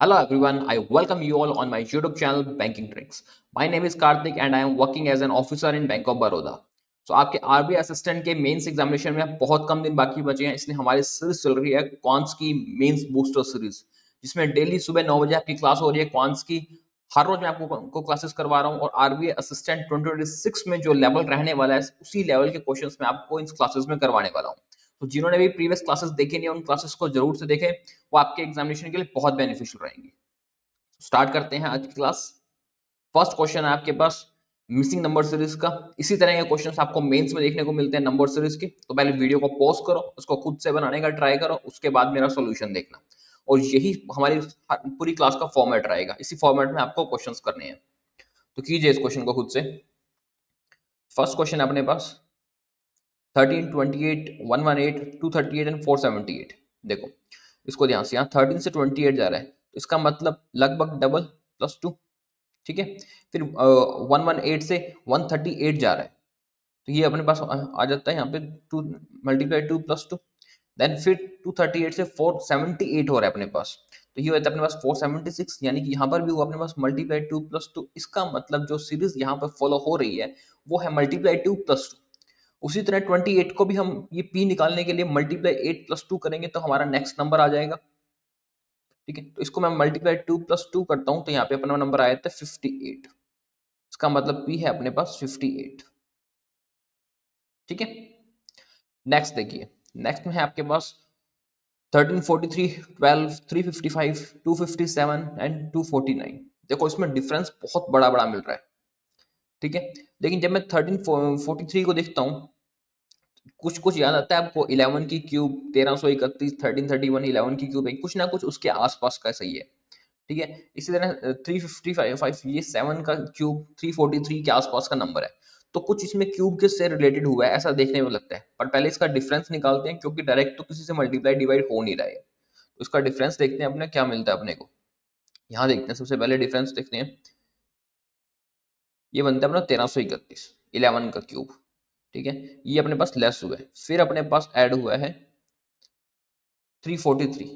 Hello everyone, I welcome you all on my YouTube channel Banking Tricks. My name is Karthik and I am working as an officer in Bank of Baroda. So आपके RBI assistant के mains examination में बहुत कम दिन बाकी बचे हैं, इसलिए हमारी सीरीज चल रही है क्वांट्स की मेंस बूस्टर सीरीज, जिसमें डेली सुबह 9 बजे आपकी क्लास हो रही है क्वांट्स की। हर रोज मैं आपको क्लासेस करवा रहा हूँ और आरबीआई असिस्टेंट 2026 में जो लेवल रहने वाला है उसी लेवल के क्वेश्चंस मैं आपको इन क्लासेस में करवाने वाला हूँ। तो जिन्होंने भी प्रीवियस क्लासेस देखे नहीं, उन क्लासेस को जरूर से देखें, वो आपके एग्जामिनेशन के लिए बहुत बेनिफिशियल रहेंगी। स्टार्ट करते हैं आज की क्लास। फर्स्ट क्वेश्चन है आपके पास मिसिंग नंबर सीरीज का। इसी तरह के क्वेश्चंस आपको मेंस में देखने को मिलते हैं नंबर सीरीज के। तो पहले वीडियो को पॉज करो, उसको खुद से बनाने का ट्राई करो, उसके बाद मेरा सॉल्यूशन देखना। और यही हमारी पूरी क्लास का फॉर्मेट रहेगा, इसी फॉर्मेट में आपको क्वेश्चंस करने हैं। तो कीजिए इस क्वेश्चन को खुद से। फर्स्ट क्वेश्चन है अपने पास 13, 28, 118, 238 एंड 478। देखो इसको ध्यान से, यहाँ 13 से 28 जा रहा है तो इसका मतलब लगभग डबल प्लस 2। ठीक है, फिर 118 से 138 जा रहा है तो ये अपने पास आ जाता है यहाँ पे 2 मल्टीप्लाई 2 प्लस 2। देन फिर 238 से 478 हो रहा है अपने पास, तो ये होता है अपने पास 476। यानी कि यहाँ पर भी हुआ अपने पास मल्टीप्लाई 2 प्लस 2। इसका मतलब जो सीरीज यहाँ पर फॉलो हो रही है वो है मल्टीप्लाई 2 प्लस 2। उसी तरह 28 को भी हम ये p निकालने के लिए मल्टीप्लाई 8 प्लस 2 करेंगे तो हमारा नेक्स्ट नंबर आ जाएगा। ठीक है, तो इसको मैं मल्टीप्लाई 2 प्लस 2 करता हूं तो यहाँ पे अपना नंबर आया था 58। इसका मतलब p है अपने पास 58। ठीक है, नेक्स्ट देखिए। नेक्स्ट में है आपके पास 13, 43, 12, 355, 257 एंड 249। देखो इसमें डिफरेंस बहुत बड़ा बड़ा मिल रहा है। ठीक है, लेकिन जब मैं 1343 को देखता हूँ, कुछ कुछ याद आता है आपको? 11 की क्यूब 1331, 1331, 11 की क्यूब है, कुछ ना कुछ उसके आसपास का सही है। ठीक है, इसी तरह 355 ये 7 का क्यूब 343 के आसपास का नंबर है। तो कुछ इसमें क्यूब के से रिलेटेड हुआ है ऐसा देखने में लगता है, पर पहले इसका डिफरेंस निकालते हैं क्योंकि डायरेक्ट तो किसी से मल्टीप्लाई डिवाइड हो नहीं रहा है। तो इसका डिफरेंस देखते हैं अपने क्या मिलता है अपने को। यहाँ देखते हैं, सबसे पहले डिफरेंस देखते हैं। ये बनता है अपना 1331, 11 का क्यूब। ठीक है, ये अपने पास लेस हुआ है, फिर अपने पास ऐड हुआ है 343,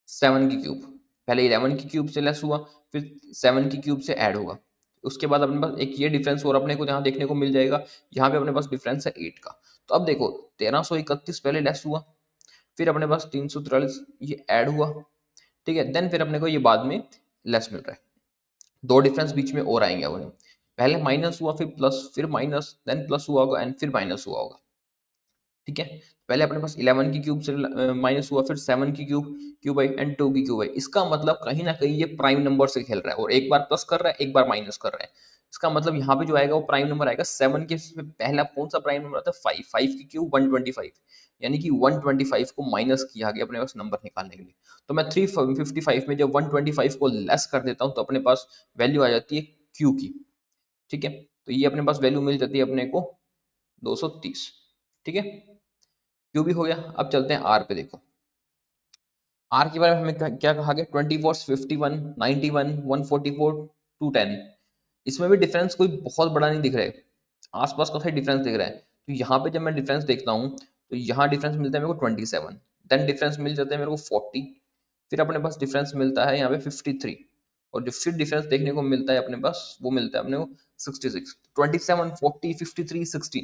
7 की क्यूब। पहले 11 की क्यूब से लेस हुआ, फिर 7 की क्यूब से ऐड हुआ। उसके बाद अपने पास एक ये डिफरेंस और अपने को यहाँ देखने को मिल जाएगा। यहाँ पे अपने पास डिफरेंस है 8 का। तो अब देखो 1331 पहले लेस हुआ, फिर अपने पास 343 ये ऐड हुआ। ठीक है, देन फिर अपने को ये बाद में लेस मिल रहा है। दो डिफरेंस बीच में और आएंगे अपने, पहले माइनस हुआ फिर प्लस, फिर माइनस, देन प्लस हुआ होगा एंड फिर माइनस हुआ होगा। ठीक है, पहले अपने पास 11 की क्यूब से माइनस हुआ, फिर 7 की क्यूब, क्यूब आई एंड 2 की क्यूब आई। इसका मतलब कहीं ना कहीं ये प्राइम नंबर से खेल रहा है और एक बार प्लस कर रहा है एक बार माइनस कर रहा है। इसका मतलब यहाँ पे जो आएगा वो प्राइम नंबर आएगा। 7 के पहला कौन सा प्राइम नंबर आता है? 5। 5 की क्यूब 125, यानी कि 125 को माइनस किया गया अपने पास नंबर निकालने के लिए। तो मैं 355 में जब 125 को लेस कर देता हूँ तो अपने पास वैल्यू आ जाती है क्यू की। ठीक है, तो ये अपने पास वैल्यू मिल जाती है अपने को 230। ठीक है, क्यू भी हो गया। अब चलते हैं आर पे। देखो आर के बारे में हमें क्या कहा गया? 24, 51, 91, 144, 210। इसमें भी डिफरेंस कोई बहुत बड़ा नहीं दिख रहा है, आसपास का सही डिफरेंस दिख रहा है। तो यहाँ पे जब मैं डिफरेंस देखता हूँ तो यहाँ डिफरेंस मिलता है मेरे को 27, देन डिफरेंस मिल जाता है मेरे को 40, फिर अपने पास डिफरेंस मिलता है यहाँ पे 53, और जो फिर डिफरेंस देखने को मिलता है अपने पास वो मिलता है अपने को 66। 27, 40, 53, 16।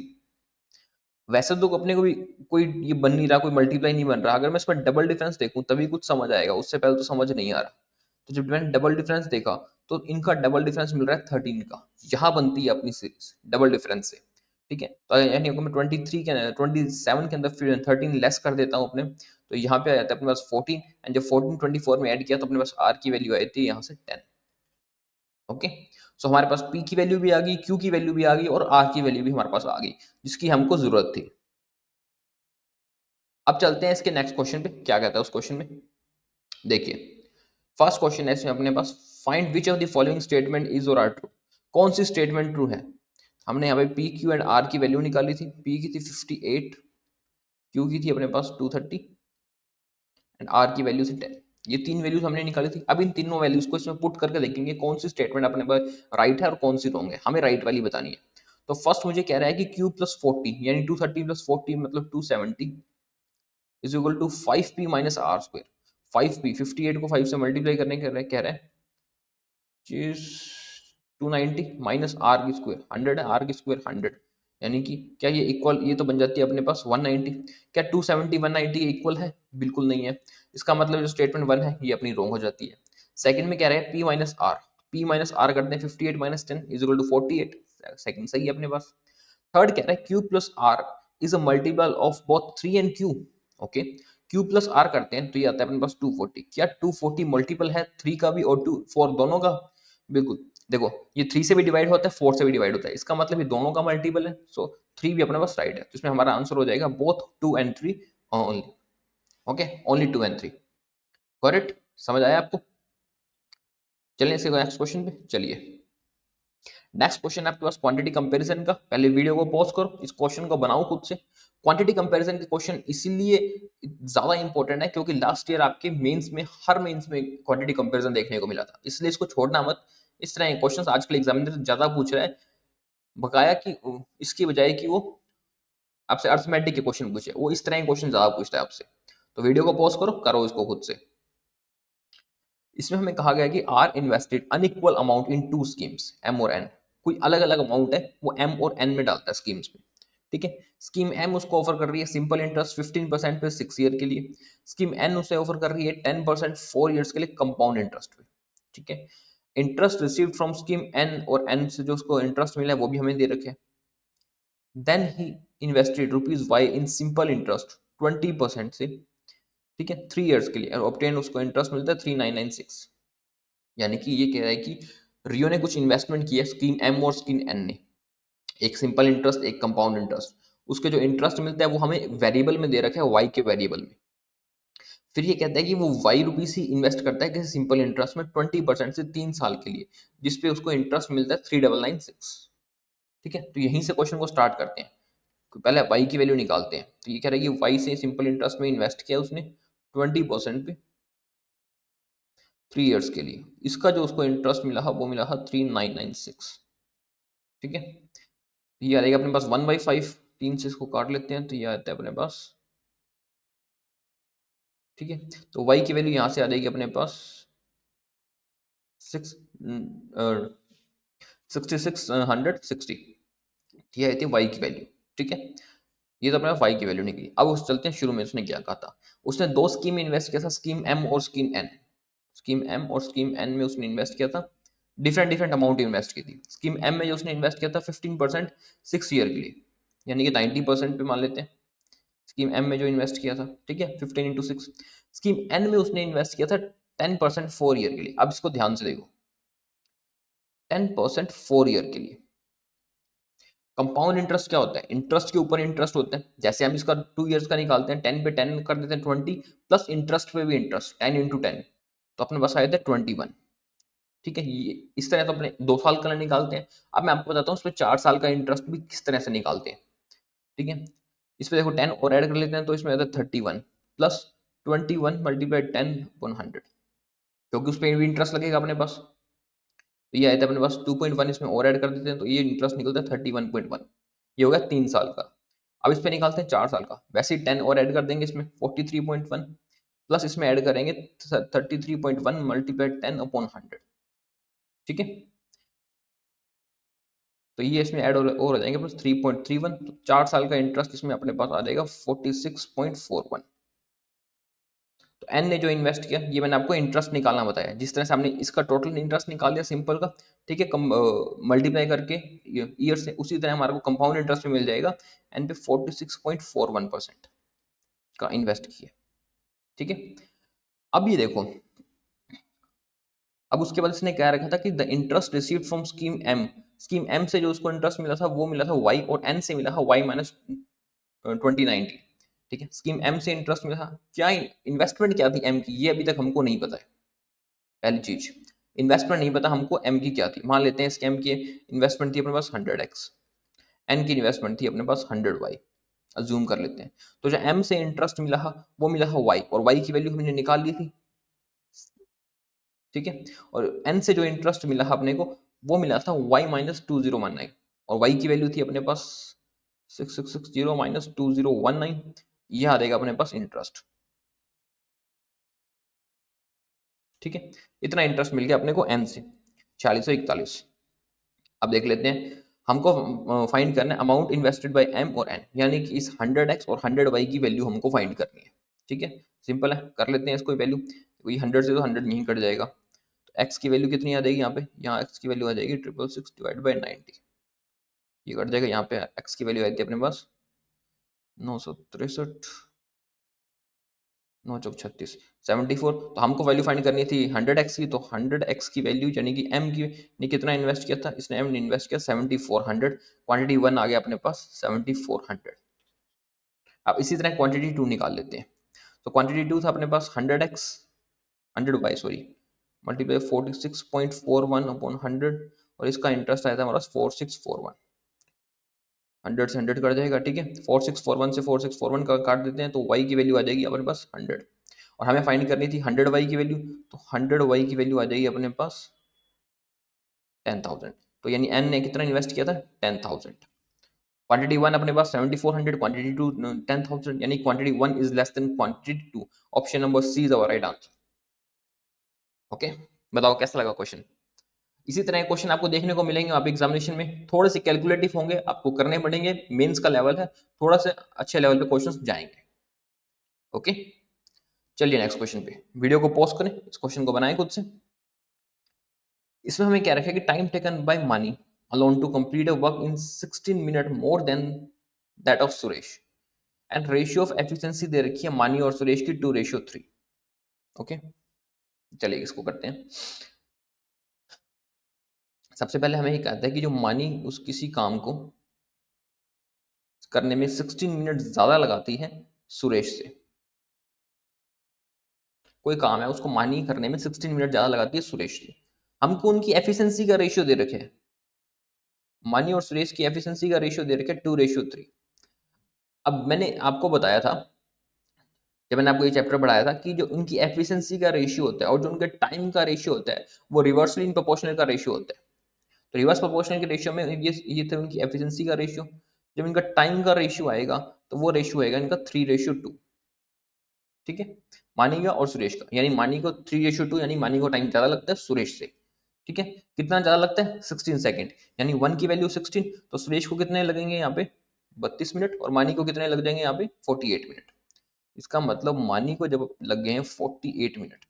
वैसे तो अपने को भी कोई ये बन नहीं रहा, कोई मल्टीप्लाई नहीं बन रहा। अगर मैं इसमें डबल डिफरेंस देखूं तभी कुछ समझ आएगा, उससे पहले तो समझ नहीं आ रहा। तो जब मैंने डबल डिफरेंस देखा तो इनका डबल डिफरेंस मिल रहा है 13 का। यहाँ बनती है अपनी सीरीज डबल डिफरेंस से। ठीक है, तो यानी अगर मैं 23 के 27 के अंदर फिर 13 लेस कर देता हूँ अपने, तो यहाँ पे आ जाता है अपने पास 14। एंड जब 14 24 में ऐड किया तो अपने पास आर की वैल्यू आई थी यहाँ से 10। ओके, सो हमारे पास पी की वैल्यू भी आ गई, क्यू की वैल्यू भी आ गई और आर की वैल्यू भी हमारे पास आ गई जिसकी हमको जरूरत थी। अब चलते हैं इसके नेक्स्ट क्वेश्चन पे, क्या कहता है उस क्वेश्चन में। देखिए फर्स्ट क्वेश्चन है इसमें अपने पास, find which of the following statement is or are true. कौन सी स्टेटमेंट ट्रू है? हमने यहाँ पे पी क्यू एंड आर की वैल्यू निकाली थी। पी की थी 58, क्यू की थी अपने पास 230 एंड आर की वैल्यू थी 10। ये तीन वैल्यूज हमने निकाली थी। अब इन तीनों वैल्यूज को इसमें पुट करके देखेंगे कौन सी स्टेटमेंट अपने पास राइट है और कौन सी रॉन्ग है। हमें राइट वाली बतानी है। तो फर्स्ट मुझे कह रहा है कि क्यू प्लस 40 यानी 230 प्लस 40 मतलब 270 is equal to 5p minus R square. 5p 58 को 5 से मल्टीप्लाई करने कह रहा है 290 माइनस आर की स्क्वायर 100 है, आर की स्क्वायर 100, यानी कि क्या ये इक्वल, ये तो बन जाती है अपने पास 190। क्या 270 190 के इक्वल है? बिल्कुल नहीं है। इसका मतलब जो स्टेटमेंट 1 है ये अपनी रॉन्ग हो जाती है। सेकंड में क्या रहा है P minus R, P minus R करते हैं 58 minus 10 is equal to 48, second सही है अपने पास। थर्ड कह रहा है Q plus R is a multiple of both 3 and Q. Okay, Q plus R करते हैं तो ये आता है अपने पास 240। क्या 240 मल्टीपल है 3 का भी और 2 4 दोनों का? बिल्कुल। देखो ये 3 से भी डिवाइड होता है 4 से भी डिवाइड होता है, इसका मतलब ये दोनों का मल्टीपल है, सो 3 भी अपने पास राइट है, तो इसमें हमारा आंसर हो जाएगा both 2 and 3 only. Okay, only 2 and 3 correct. समझ आया आपको? चलिए इसके नेक्स्ट क्वेश्चन पे चलिए। नेक्स्ट क्वेश्चन आपके पास क्वांटिटी कंपैरिजन का। पहले वीडियो को पॉज करो, इस क्वेश्चन को बनाओ खुद से। क्वांटिटी कंपैरिजन के क्वेश्चन इसीलिए ज्यादा इंपॉर्टेंट है क्योंकि लास्ट ईयर आपके मेंस में, हर मेंस में क्वांटिटी कंपैरिजन देखने को मिला था, इसलिए इसको छोड़ना मत। इस तरह के क्वेश्चंस आजकल एग्जामिनर ज्यादा पूछ रहा है बकाया कि इसकी बजाय कि वो आपसे अर्थमेटिक के क्वेश्चन पूछे, वो इस तरह के क्वेश्चन ज्यादा पूछता है आपसे। तो वीडियो को पॉज करो, करो इसको खुद से। इसमें हमें कहा गया कि R invested unequal amount in two schemes M और एन। कोई अलग अलग अमाउंट है वो एम और एन में डालता है स्कीम्स में। ठीक है, स्कीम एम उसको ऑफर कर रही है सिंपल इंटरेस्ट 15% पे 6 ईयर के लिए, स्कीम एन उसे ऑफर कर रही है 10% 4 ईयर्स के लिए कंपाउंड इंटरेस्ट पे। ठीक है, interest received from scheme N और एन से जो उसको इंटरेस्ट मिला है वो भी हमें दे रखे हैं। देन ही invested rupees Y in simple interest 20% से, ठीक है, 3 ईयर्स के लिए, और ऑब्टेन उसको इंटरेस्ट मिलता है 3996। यानी कि ये कह रहा है कि रियो ने कुछ इन्वेस्टमेंट किया स्कीम एम और स्कीम एन ने, एक सिंपल इंटरेस्ट एक कंपाउंड इंटरेस्ट, उसके जो इंटरेस्ट मिलता है वो हमें वेरिएबल में दे रखा है वाई के वेरिएबल में। फिर ये कहता है कि वो वाई रुपीस ही इन्वेस्ट करता है किसी सिंपल इंटरेस्ट में 20% से 3 साल के लिए, जिसपे उसको इंटरेस्ट मिलता है 3996। ठीक है, तो यहीं से क्वेश्चन को स्टार्ट करते हैं। पहले वाई की वैल्यू निकालते हैं, तो ये कह रहा है कि वाई से सिंपल इंटरेस्ट में इन्वेस्ट किया उसने 20% पे 3 ईयर्स के लिए, इसका जो उसको इंटरेस्ट मिला वो मिला 3996। ठीक है, ये आ जाएगा अपने पास 1/5, 3 से इसको काट लेते हैं तो ये आता है अपने पास। ठीक है, तो y की वैल्यू यहाँ से आ जाएगी अपने पास 6660, ये आई थी y की वैल्यू। ठीक है, ये तो अपने पास y की वैल्यू निकली। अब उस चलते हैं शुरू में उसने क्या कहा था। उसने दो स्कीम इन्वेस्ट किया था, स्कीम एम और स्कीम एन। स्कीम एम और स्कीम एन में उसने इन्वेस्ट किया था, डिफरेंट डिफरेंट अमाउंट इन्वेस्ट की थी। स्कीम एम में जो उसने इन्वेस्ट किया था 15% 6 ईयर के लिए, यानी कि 90% पे मान लेते हैं स्कीम एम में जो इन्वेस्ट किया था। ठीक है, 15 × 6। स्कीम एन में उसने इन्वेस्ट किया था 10% 4 ईयर के लिए। अब इसको ध्यान से देखो, 10% 4 ईयर के लिए। कंपाउंड इंटरेस्ट क्या होता है? इंटरेस्ट के ऊपर इंटरेस्ट होता है। जैसे हम इसका 2 ईयर्स का निकालते हैं, 10 पे 10 कर देते हैं 20, प्लस इंटरेस्ट पे भी इंटरेस्ट 10 × 10, तो अपने पास आया था 21। ठीक है, ये इस तरह तो अपने 2 साल का निकालते हैं। अब मैं आपको बताता हूँ उस पर 4 साल का इंटरेस्ट भी किस तरह से निकालते हैं। ठीक है, इस पे देखो 10 और ऐड कर लेते हैं तो इसमें आता है 31 प्लस 21 मल्टीप्लाई 10/100, क्योंकि उस पर भी इंटरेस्ट लगेगा अपने पास। तो ये आया था अपने पास 2.1, इसमें और ऐड कर देते हैं तो ये इंटरेस्ट निकलता है 31.1। ये हो गया 3 साल का। अब इस पे निकालते हैं 4 साल का, वैसे ही 10 और ऐड कर देंगे इसमें 43.1 प्लस इसमें ऐड करेंगे 33.1 मल्टीप्लाई 10/100। ठीक है, तो ये इसमें ऐड और हो जाएंगे प्लस 3.31, तो 4 साल का इंटरेस्ट इसमें अपने पास आ जाएगा 46.41। तो एन ने जो इन्वेस्ट किया, ये मैंने आपको इंटरेस्ट निकालना बताया, जिस तरह से हमने इसका टोटल इंटरेस्ट निकाल दिया सिंपल का, ठीक है, मल्टीप्लाई करके ईयर से, उसी तरह हमारे को कंपाउंड इंटरेस्ट में मिल जाएगा। एन पे 46.41% का इन्वेस्ट किया। ठीक है, अब ये देखो, अब उसके बाद इसने क्या रखा था कि the interest received from scheme M, scheme M से जो उसको इंटरेस्ट मिला था वो मिला था वाई, और एन से मिला था वाई माइनस 2090। ठीक है, स्कीम एम से इंटरेस्ट मिला था, क्या इन्वेस्टमेंट क्या थी एम की, ये अभी तक हमको नहीं पता है। पहली चीज, इन्वेस्टमेंट नहीं पता हमको एम की क्या थी। मान लेते हैं इसके एम की इन्वेस्टमेंट थी अपने पास 100x, एन की इन्वेस्टमेंट थी अपने पास 100y, अज्यूम कर लेते हैं। तो जो एम से इंटरेस्ट मिला वो मिला है वाई, और वाई की वैल्यू हमने निकाल ली थी। ठीक है, और एन से जो इंटरेस्ट मिला अपने को वो मिला था y-2019, और y की वैल्यू थी अपने पास 6660 -2019, यह आ जाएगा अपने पास इंटरेस्ट। ठीक है, इतना इंटरेस्ट मिल गया अपने को एन से 4641। अब देख लेते हैं, हमको फाइंड करना है अमाउंट इन्वेस्टेड बाय एम और एन, यानी कि इस 100x और 100y की वैल्यू हमको फाइंड करनी है। ठीक है, सिंपल है, कर लेते हैं इसको वैल्यू। वही 100 से तो 100 यहीं कट जाएगा, तो x की वैल्यू कितनी आ जाएगी यहाँ पे, यहाँ x की वैल्यू आ जाएगी 666 डिवाइड बाई 90, ये कट जाएगा। यहाँ पे x की वैल्यू आती है अपने पास 963, 9 36 74। तो हमको वैल्यू फाइंड करनी थी 100x की, तो 100x की वैल्यू यानी कि m की ने कितना इन्वेस्ट किया था, इसने m ने इन्वेस्ट किया 7400, क्वांटिटी 1 आ गया अपने पास 7400। अब इसी तरह क्वांटिटी 2 निकाल लेते हैं। तो क्वांटिटी 2 था अपने पास 100x 100y sorry multiply 46.41 upon 100, और इसका इंटरेस्ट आया था हमारा 4641। 100 से 100 कट जाएगा, ठीक है, 4641 से 4641 का काट देते हैं, तो y की वैल्यू आ जाएगी अपने पास 100, और हमें फाइंड करनी थी 100y की वैल्यू, तो 100y की वैल्यू आ जाएगी अपने पास 10,000। तो यानी n ने कितना इन्वेस्ट किया था 10,000। क्वांटिटी 1 अपने पास 7400, क्वांटिटी 2 10,000, यानी quantity 1 is less than quantity 2। Option number C is our right answer. Okay, बताओ कैसा लगा क्वेश्चन। इसी तरह क्वेश्चन आपको देखने को मिलेंगे आप एग्जामिनेशन में, थोड़े से कैलकुलेटिव होंगे, आपको करने पड़ेंगे, मेंस का लेवल है, थोड़ा सा अच्छे लेवल पे क्वेश्चंस जाएंगे। ओके, चलिए नेक्स्ट क्वेश्चन पे, वीडियो को पॉज करें, इस क्वेश्चन को बनाएं खुद से। इसमें हमें क्या रखा है कि time taken by Mani alone to complete a work in 16 minute more than that of Suresh, and ratio of efficiency दे रखी है मानी और सुरेश की 2:3। ओके, चलिए इसको करते हैं। सबसे पहले हमें ये कहता है कि जो मानी उस किसी काम को करने में 16 मिनट ज्यादा लगाती है सुरेश से। कोई काम है उसको मानी करने में 16 मिनट ज्यादा लगाती है सुरेश से। हमको उनकी एफिशिएंसी का रेशियो दे रखे हैं, मानी और सुरेश की एफिशिएंसी का रेशियो दे रखे है 2:3। अब मैंने आपको बताया था, जब मैंने आपको ये चैप्टर पढ़ाया था, कि जो उनकी एफिशिएंसी का रेशियो होता है और जो उनके टाइम का रेशियो होता है वो रिवर्सली इन प्रोपोर्शनल का रेशियो होता है। तो रिवर्स प्रोपोर्शनल के रेशियो में ये थे उनकी एफिशिएंसी का रेशियो। जब इनका टाइम का रेशियो आएगा तो वो रेशियो आएगा इनका 3:2। ठीक है, मानी का और सुरेश का, यानी मानी को 3:2, यानी मानी को टाइम ज्यादा लगता है सुरेश से। ठीक है, कितना ज्यादा लगता है 16 सेकंड, यानी 1 की वैल्यू 16, तो सुरेश को कितने लगेंगे यहाँ पे 32 मिनट, और मानी को कितने लग जाएंगे यहाँ पे 48 मिनट। इसका मतलब मानी को जब लग गए हैं 48 मिनट,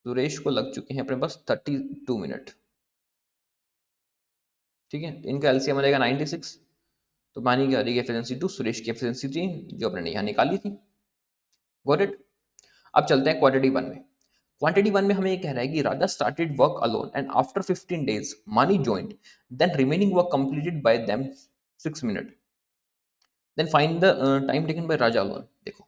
सुरेश को लग चुके हैं अपने पास 32 मिनट। ठीक है, तो इनका एलसीएम आ जाएगा 96, तो मानी की आ जाएगी एफिशिएंसी 2, सुरेश की एफिशिएंसी 3 जो अपने यहाँ निकाली थी। Got it. अब चलते हैं क्वांटिटी 1 में। क्वांटिटी 1 में हमें ये कह रहा है कि Raja started work alone and after 15 days Mani joined, then remaining work completed by them 6 minute, then find the time taken by Raja alone. देखो,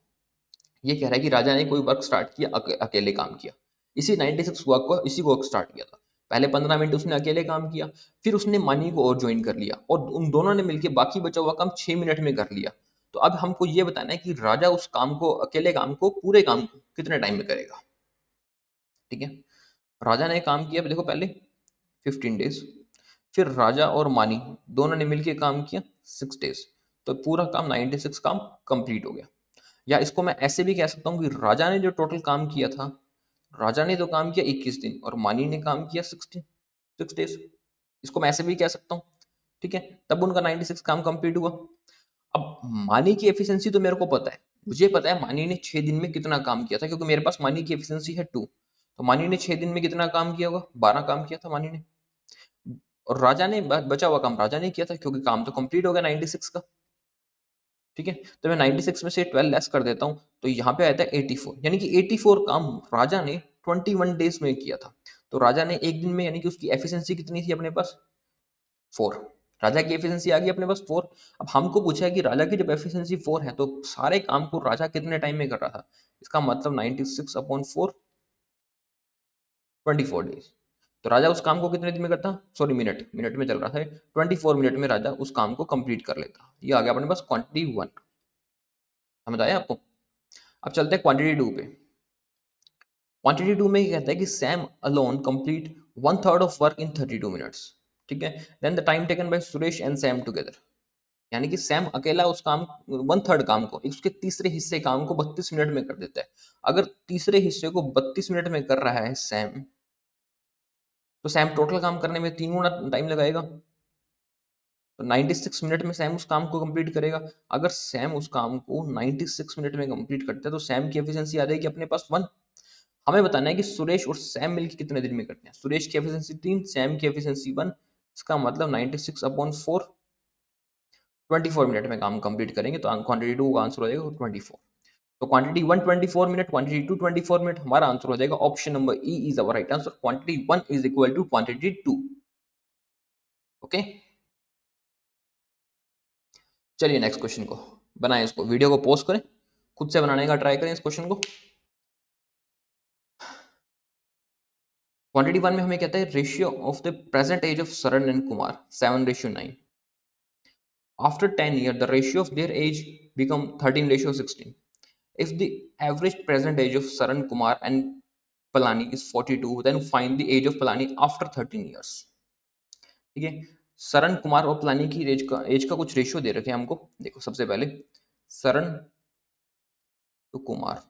ये कह रहा है कि राजा ने कोई वर्क स्टार्ट किया, अकेले काम किया, इसी 96 वर्क को इसी वर्क स्टार्ट किया था। पहले 15 मिनट उसने अकेले काम किया, फिर उसने मानी को और ज्वाइन कर लिया, और उन दोनों ने मिलकर बाकी बचा हुआ काम 6 मिनट में कर लिया। तो अब हमको ये बताना है कि राजा उस काम को, अकेले काम को, पूरे काम को कितने टाइम में करेगा। ठीक है, राजा ने काम किया देखो पहले 15 डेज, फिर राजा और मानी दोनों ने मिलकर काम किया 6 डेज, तो पूरा काम 96 काम कंप्लीट हो गया। या इसको मैं ऐसे भी कह सकता हूँ कि राजा ने जो टोटल काम किया था, राजा ने तो काम किया 21 दिन और मानी ने काम किया 6 डेज, इसको मैं ऐसे भी कह सकता हूँ। ठीक है, तब उनका 96 काम कंप्लीट हुआ। अब मानी की एफिशिएंसी तो मेरे को पता है, मुझे पता है मानी ने 6 दिन में कितना काम किया था, क्योंकि मेरे पास मानी की एफिशिएंसी है 2। तो मानी ने 6 दिन में कितना काम किया होगा, 12 काम किया था मानी ने, और राजा ने बचा हुआ काम राजा ने किया था, क्योंकि काम तो कंप्लीट हो गया 96 का। ठीक है, तो मैं 96 में से 12 लेस कर देता हूँ, तो यहाँ पे आता है 84, यानी कि 84 काम राजा ने 21 डेज में किया था। तो राजा ने एक दिन में, यानी कि उसकी एफिशिएंसी कितनी थी अपने पास 4, राजा की एफिशिएंसी आ गई अपने पास 4। अब हमको पूछा है कि राजा की जब एफिशिएंसी 4 है तो सारे काम को राजा कितने टाइम में कर रहा था, इसका मतलब 96/4 24 डेज। तो राजा उस काम को कितने दिन में करता, सॉरी मिनट मिनट में चल रहा था, 24 मिनट में राजा उस काम को कंप्लीट कर लेता। ये आ गया अपने पास क्वांटिटी 1, समझ आया आपको। अब चलते हैं क्वांटिटी 2 पे। क्वांटिटी 2 में ये कहता है कि Sam alone complete 1/3 of work in 32 minutes. ठीक है, then the time taken by Suresh and Sam together. यानी कि सैम अकेला उस काम 1/3 काम को, उसके तीसरे हिस्से काम को 32 मिनट में कर देता है। अगर तीसरे हिस्से को 32 मिनट में कर रहा है सैम, तो सैम टोटल काम करने में 3 गुना टाइम लगाएगा। तो 96 मिनट में सैम उस काम को कंप्लीट करेगा। अगर सैम उस काम को 96 मिनट में कंप्लीट करता है तो सैम की एफिशिएंसी आ जाएगी अपने पास 1। हमें बताना है कि सुरेश और सैम मिलकर कितने दिन में करते हैं। सुरेश की एफिशिएंसी 3, सैम की एफिशिएंसी 1। इसका मतलब 96/4 24 मिनट में काम कंप्लीट करेंगे, तो क्वांटिटी 2 का आंसर हो जाएगा 24। तो क्वांटिटी 1 24 मिनट, क्वांटिटी 2 24 मिनट, हमारा आंसर हो जाएगा option number E is our right answer. Quantity 1 is equal to quantity 2। Okay, चलिए नेक्स्ट क्वेश्चन को बनाएं। इसको वीडियो को पॉज करें, खुद से बनाने का ट्राई करें इस क्वेश्चन को। क्वांटिटी 1 में हमें कहता है ratio of the present age of Saran and Kumar 7:9। After 10 years the ratio of their age become 13:16. If the average present age of Saran Kumar and Palani is 42, then find the age of Palani after 13 years. ठीक है, सरन कुमार और पलानी की as का कुछ ratio दे रखे हैं हमको। देखो सबसे पहले सरन टू कुमार,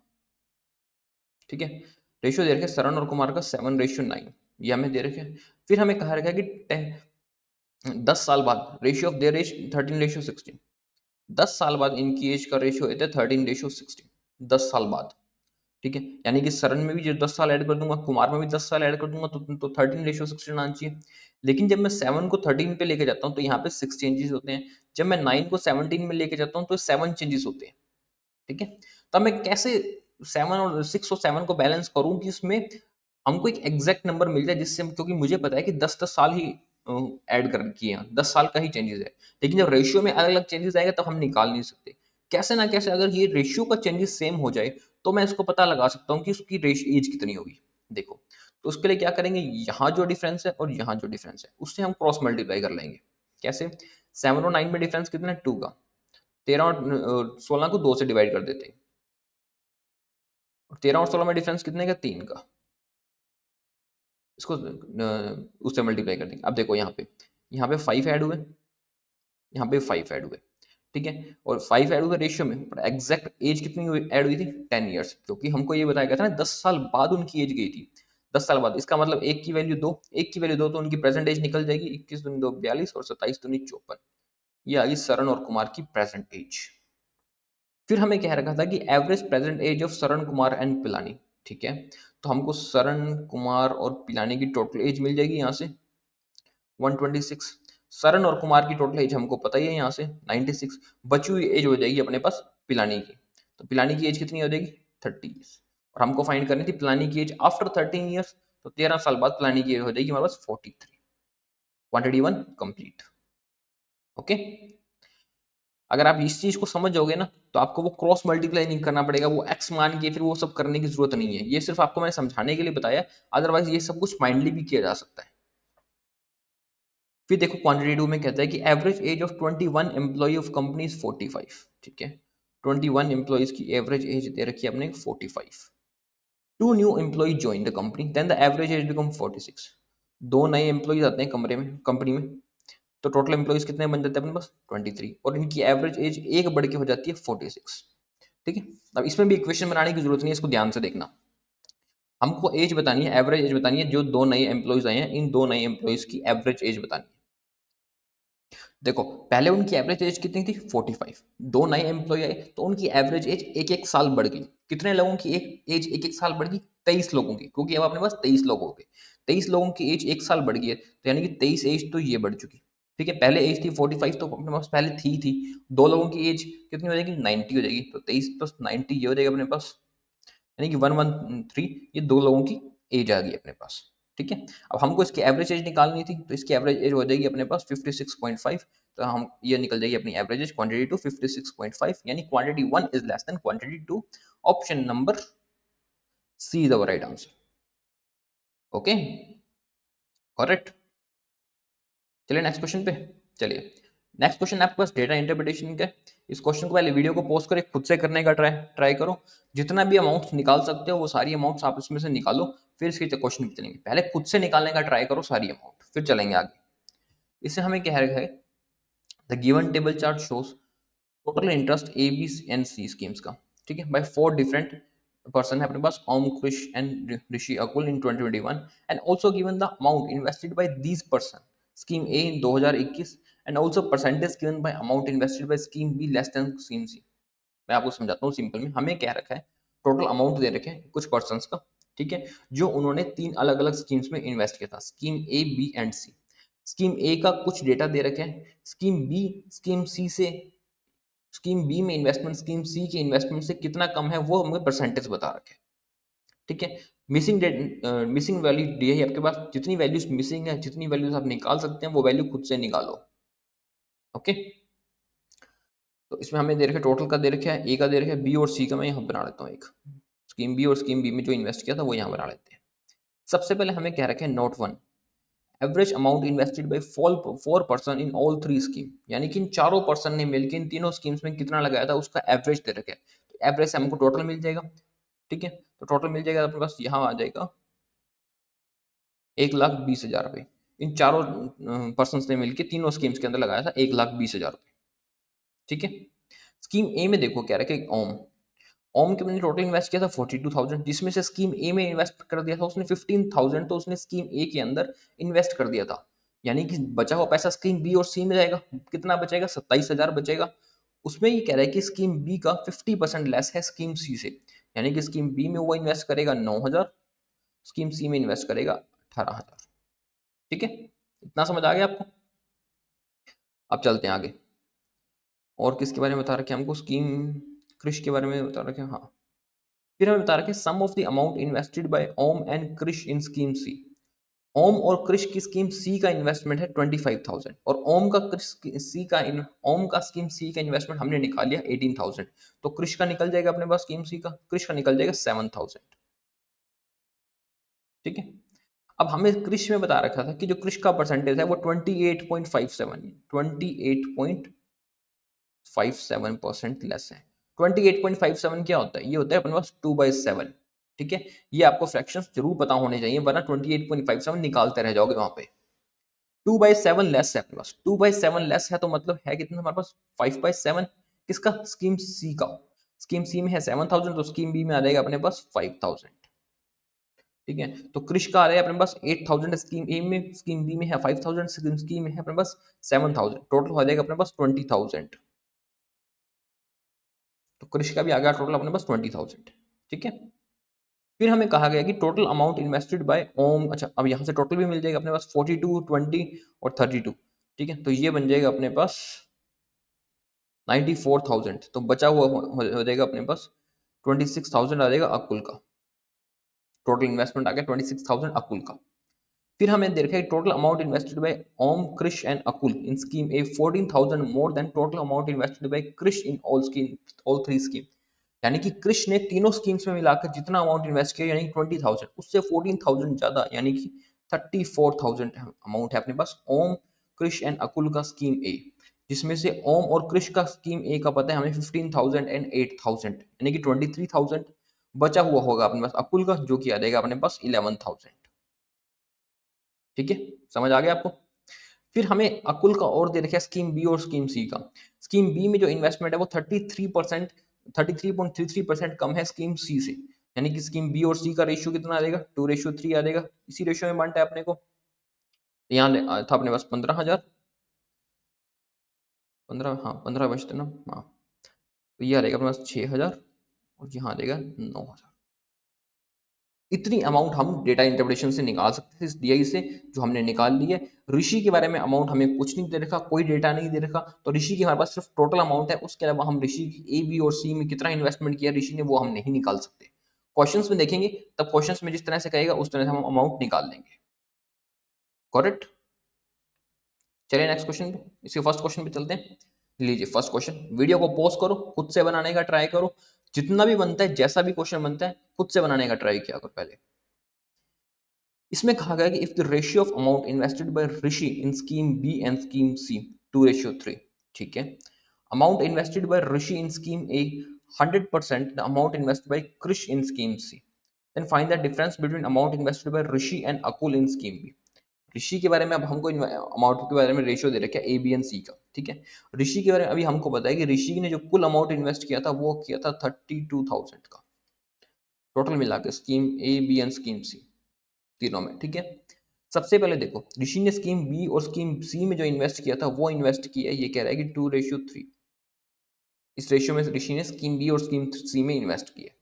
ठीक है, रेशियो दे रखे सरन और कुमार का 7:9, ये हमें दे रखे हैं। फिर हमें कहा रखा है कि 10 साल बाद रेशियो ऑफ देयर एज 13:16। 10 साल बाद इनकी एज का रेशियो होता है 13:16, 10 साल बाद। ठीक है, यानी कि सरन में भी जो 10 साल ऐड कर दूंगा, कुमार में भी 10 साल ऐड कर दूंगा, तो 13:16 आना चाहिए। लेकिन जब मैं 7 को 13 पे लेके जाता हूँ तो यहाँ पे 6 चेंजेस होते हैं। जब मैं 9 को 17 में लेके जाता हूँ तो 7 चेंजेस होते हैं। ठीक है, तो मैं कैसे 7 और 6 और 7 को बैलेंस करूँ कि इसमें हमको एक एग्जैक्ट नंबर मिल जाए, जिससे क्योंकि मुझे पता है कि 10-10 साल ही ऐड कर किए हैं, 10 साल का ही चेंजेस है। लेकिन जब रेशियो में अलग अलग चेंजेस आएगा तब हम निकाल नहीं सकते। कैसे ना कैसे अगर ये रेशियो का चेंजेस सेम हो जाए तो मैं इसको पता लगा सकता हूँ कि उसकी एज कितनी होगी। देखो, तो उसके लिए क्या करेंगे, यहाँ जो डिफरेंस है और यहाँ जो डिफरेंस है उससे हम क्रॉस मल्टीप्लाई कर लेंगे। कैसे, 7 और 9 में डिफरेंस कितना है, 2 का। 13 और 16 को 2 से डिवाइड कर देते हैं, और 13 और 16 में डिफरेंस कितने का, 3 का। इसको उससे मल्टीप्लाई कर देंगे। अब देखो यहाँ पे 5 ऐड हुए, यहाँ पे 5 ऐड हुए। ठीक है, और 5 ऐड हुए रेशियो में, पर एग्जैक्ट एज कितनी ऐड हुई थी, 10 ईयर्स, क्योंकि हमको ये बताया गया था ना 10 साल बाद उनकी एज गई थी। 10 साल बाद, इसका मतलब एक की वैल्यू 2, एक की वैल्यू 2 तो उनकी प्रेजेंट एज निकल जाएगी। 21 दूनी 2 42 और 27 दूनी 54। ये आ गई सरन और कुमार की प्रेजेंट एज। फिर हमें कह रखा था कि average present age of Saran Kumar and Pilani. ठीक है, तो हमको सरन कुमार और पिलानी की टोटल एज मिल जाएगी यहाँ से 126। सरन और कुमार की टोटल एज हमको पता ही है यहाँ से 96। बची हुई एज हो जाएगी अपने पास पिलानी की। तो पिलानी की एज कितनी हो जाएगी, 30 ईयर्स। और हमको फाइंड करनी थी पिलानी की एज आफ्टर 13 ईयर्स, तो 13 साल बाद पिलानी की एज हो जाएगी हमारे पास 43। Quantity 1 complete. ओके, अगर आप इस चीज को समझ जाओगे ना तो आपको वो क्रॉस मल्टीप्लाई नहीं करना पड़ेगा, वो एक्स मान के फिर वो सब करने की जरूरत नहीं है। ये सिर्फ आपको मैंने समझाने के लिए बताया, अदरवाइज ये सब कुछ माइंडली भी किया जा सकता है। फिर देखो क्वांटिटी 2 में कहता है कि average age of 21 employee of company is 45। ठीक है, 21 एम्प्लॉयज की एवरेज एज दे रखी है अपने 45। Two new employee join the company, then the average age become 46। दो नए एम्प्लॉयज आते हैं कंपनी में, तो टोटल एम्प्लॉयज कितने बन जाते हैं अपने पास 23, और इनकी एवरेज एज एक बढ़ के हो जाती है 46। ठीक है, अब इसमें भी इक्वेशन बनाने की जरूरत नहीं है, इसको ध्यान से देखना। हमको एज बतानी है, एवरेज एज बतानी है, जो दो नए एम्प्लॉयज आए हैं इन दो नए एम्प्लॉयज की एवरेज एज बतानी है। देखो पहले उनकी एवरेज एज कितनी थी 45, दो नए एम्प्लॉय आए तो उनकी एवरेज एज एक एक साल बढ़ गई। कितने लोगों की एक एज एक एक साल बढ़ गई, 23 लोगों की, क्योंकि अब अपने पास 23 लोग हो गए। 23 लोगों की एज एक साल बढ़ गई है, तो यानी कि 23 एज तो ये बढ़ चुकी। ठीक है, पहले एज थी 45 तो अपने पास पहले थी दो लोगों की एज कितनी हो जाएगी 90 हो जाएगी, तो 23 प्लस 90 ये हो जाएगा अपने पास, यानी कि 113। ये दो लोगों की एज आ गई अपने पास। ठीक है, अब हमको इसकी एवरेज एज निकालनी थी, तो इसकी एवरेज एज हो जाएगी अपने पास 56.5। तो हम ये निकल जाएगी अपनी एवरेज एज क्वांटिटी 2 56.5, यानी quantity 1 is less than quantity 2। Option number C is the right answer. Okay, correct. चलिए नेक्स्ट क्वेश्चन पे चलिए। नेक्स्ट क्वेश्चन आपके पास डेटा इंटरप्रिटेशन का। इस क्वेश्चन को पहले वीडियो को पॉज करके खुद से करने का ट्राई करो। जितना भी अमाउंट निकाल सकते हो वो सारी अमाउंट्स आप इसमें से निकालो, फिर इसके क्वेश्चन भी चलेंगे। पहले खुद से निकालने का ट्राई करो सारी अमाउंट, फिर चलेंगे आगे। इससे हमें क्या है, the given table chart shows total interest A B and C schemes का, ठीक है, बाय 4 डिफरेंट पर्सन है अपने पास, ओम, Krish and Rishi Akul in 2021, and also given the amount invested by these person scheme A in 2021, and also percentage given by amount invested by scheme B less than scheme C. मैं आपको समझाता हूँ simple में। हमें क्या रखा है, टोटल अमाउंट दे रखे हैं कुछ पर्सन्स का, ठीक है, जो उन्होंने 3 अलग अलग स्कीम्स में इन्वेस्ट किया था, scheme A B and C. Scheme A का कुछ डेटा दे रखे हैं, स्कीम बी में इन्वेस्टमेंट स्कीम सी के इन्वेस्टमेंट से कितना कम है वो हमें परसेंटेज बता रखे हैं, ठीक है। मिसिंग वैल्यू दी है आपके पास, जितनी वैल्यूज मिसिंग है, जितनी वैल्यूज आप निकाल सकते हैं वो वैल्यू खुद से निकालो, ओके। तो इसमें हमें दे रखे टोटल का दे रखा है, ए का दे रखा है, बी और सी का मैं यहाँ बना लेता हूँ एक, स्कीम बी और स्कीम बी में जो इन्वेस्ट किया था वो यहाँ बना लेते हैं। सबसे पहले हमें क्या रखे, note 1, average amount invested bye 4 person in all 3 scheme, यानी कि इन चारों पर्सन ने मिलकर इन तीनों स्कीम्स में कितना लगाया था उसका एवरेज दे रखा है। तो एवरेज से हमको टोटल मिल जाएगा, ठीक है। तो टोटल मिल जाएगा अपने पास, यहाँ आ जाएगा 1,20,000 रुपये। इन चारों पर्सन ने मिलकर तीनों स्कीम्स के अंदर लगाया था 1,20,000 रुपये, ठीक है। स्कीम ए में देखो क्या रखे, ओम, ओम के मैंने टोटल इन्वेस्ट किया था 42,000, जिसमें से स्कीम ए में इन्वेस्ट कर दिया था उसने 15,000, तो उसने स्कीम ए के अंदर इन्वेस्ट कर दिया था, यानी कि बचा हुआ पैसा स्कीम बी और सी में जाएगा, कितना बचेगा, 27,000 बचेगा। उसमें ये कह रहा है कि स्कीम बी का 50% लेस है स्कीम सी से, यानी कि स्कीम बी में वो इन्वेस्ट करेगा 9,000, स्कीम सी में इन्वेस्ट करेगा 18,000, ठीक है। इतना समझ आ गया आपको। अब चलते हैं आगे, और किसके बारे में बता रखे हमको, स्कीम कृष के बारे में बता रखे, हाँ। फिर हमें बता रखे sum of the amount invested by Om and Krish in scheme C. Om और कृष की स्कीम सी का इन्वेस्टमेंट है 25,000, और ओम का स्कीम सी का इन्वेस्टमेंट हमने निकाल लिया 18,000, तो कृष का निकल जाएगा अपने पास, स्कीम सी का कृष का निकल जाएगा 7,000, ठीक है। अब हमें कृष में बता रखा था कि जो कृष का परसेंटेज है वो 28.57 लेस है। 28.57 क्या होता है, ये होता है अपने पास 2/7, ठीक है। ये आपको फ्रैक्शंस जरूर पता होने चाहिए, वरना 28.57 निकालते रह जाओगे वहां पे। 2/7 लेस है अपने पास, 2/7 लेस है तो मतलब है कितना हमारे पास, 5/7, किसका, स्कीम सी का। स्कीम सी में है 7,000, तो स्कीम बी में आ जाएगा अपने पास 5,000, ठीक है। तो कृष का आ रहा है अपने पास 8,000 स्कीम ए में, स्कीम बी में है 5,000, स्कीम सी में है अपने पास 7,000, टोटल हो जाएगा अपने पास 20,000। तो कृषि का भी आ गया टोटल अपने पास 20,000, ठीक है। फिर हमें कहा गया कि टोटल अमाउंट इन्वेस्टेड बाय ओम, अच्छा अब यहाँ से टोटल भी मिल जाएगा अपने पास 42, 20 और 32, ठीक है। तो ये बन जाएगा अपने पास 94,000, तो बचा हुआ हो जाएगा अपने पास 26,000 आ जाएगा अकुल का, टोटल इन्वेस्टमेंट आ गया 26,000 अकुल का। फिर हमें देखा है total amount invested by Om, Krish and Akul in scheme A 14,000 more than total amount invested by Krish in all 3 scheme, यानी कि कृष ने तीनों स्कीम्स में मिलाकर जितना अमाउंट इन्वेस्ट किया यानी 20,000, उससे 14,000 ज्यादा, यानी कि 34,000 अमाउंट है अपने पास ओम, कृष एंड अकुल का स्कीम ए, जिसमें से ओम और कृष का स्कीम ए का पता है हमें 15,000 एंड 8,000, यानी कि 23,000 बचा हुआ होगा अपने पास अकुल का, जो कि आ जाएगा अपने पास 11,000, ठीक है। समझ आ गया आपको। फिर हमें अकुल का और दे रखा है स्कीम बी और स्कीम सी का। स्कीम बी में जो इन्वेस्टमेंट है वो 33.33% कम है स्कीम सी से, यानी कि स्कीम बी और सी का रेशियो कितना आ जाएगा, 2:3 आ जाएगा। इसी रेशियो में बांटा है अपने को, यहाँ था अपने पास 15,000, 15, हाँ 15 बचते ना, हाँ। तो ये आ जाएगा अपने पास 6,000, और यहाँ आ जाएगा 9,000। इतनी अमाउंट हम डेटा इंटरप्रिटेशन से निकाल सकते थे इस डीआई से, जो हमने निकाल ली है। ऋषि के बारे में अमाउंट हमें कुछ नहीं दे रखा, कोई डेटा नहीं दे रखा, तो ऋषि की हमारे पास सिर्फ टोटल अमाउंट है, उसके अलावा हम ऋषि की ए बी और सी में कितना इन्वेस्टमेंट किया ऋषि ने वो हम नहीं निकाल सकते। क्वेश्चंस में देखेंगे तब क्वेश्चंस में जिस तरह से कहेगा उस तरह से हम अमाउंट निकाल लेंगे, करेक्ट। चलिए नेक्स्ट क्वेश्चन पे, इसके फर्स्ट क्वेश्चन पे चलते हैं। लीजिए फर्स्ट क्वेश्चन, वीडियो को पॉज करो, खुद से बनाने का ट्राई करो, जितना भी बनता है जैसा भी क्वेश्चन बनता है खुद से बनाने का ट्राई किया करो पहले। इसमें कहा गया कि if the ratio of amount invested by Rishi in scheme B and scheme C 2:3, ठीक है। Amount invested by Rishi in scheme A 100% the amount invested by Krish in scheme C, then find the difference between amount invested by Rishi and Akul in scheme B. ऋषि के बारे में अब हमको amount के बारे में रेशियो दे रखा है ए बी एंड सी का, ठीक है। ऋषि के बारे में अभी हमको पता है कि ऋषि ने जो कुल अमाउंट इन्वेस्ट किया था वो किया था 32,000 का, टोटल मिला के scheme A B and scheme C तीनों में, ठीक है। सबसे पहले देखो ऋषि ने स्कीम बी और स्कीम सी में जो इन्वेस्ट किया था वो इन्वेस्ट किया है, ये कह रहा है कि 2:3, इस रेशियो में ऋषि ने स्कीम बी और स्कीम सी में इन्वेस्ट किया।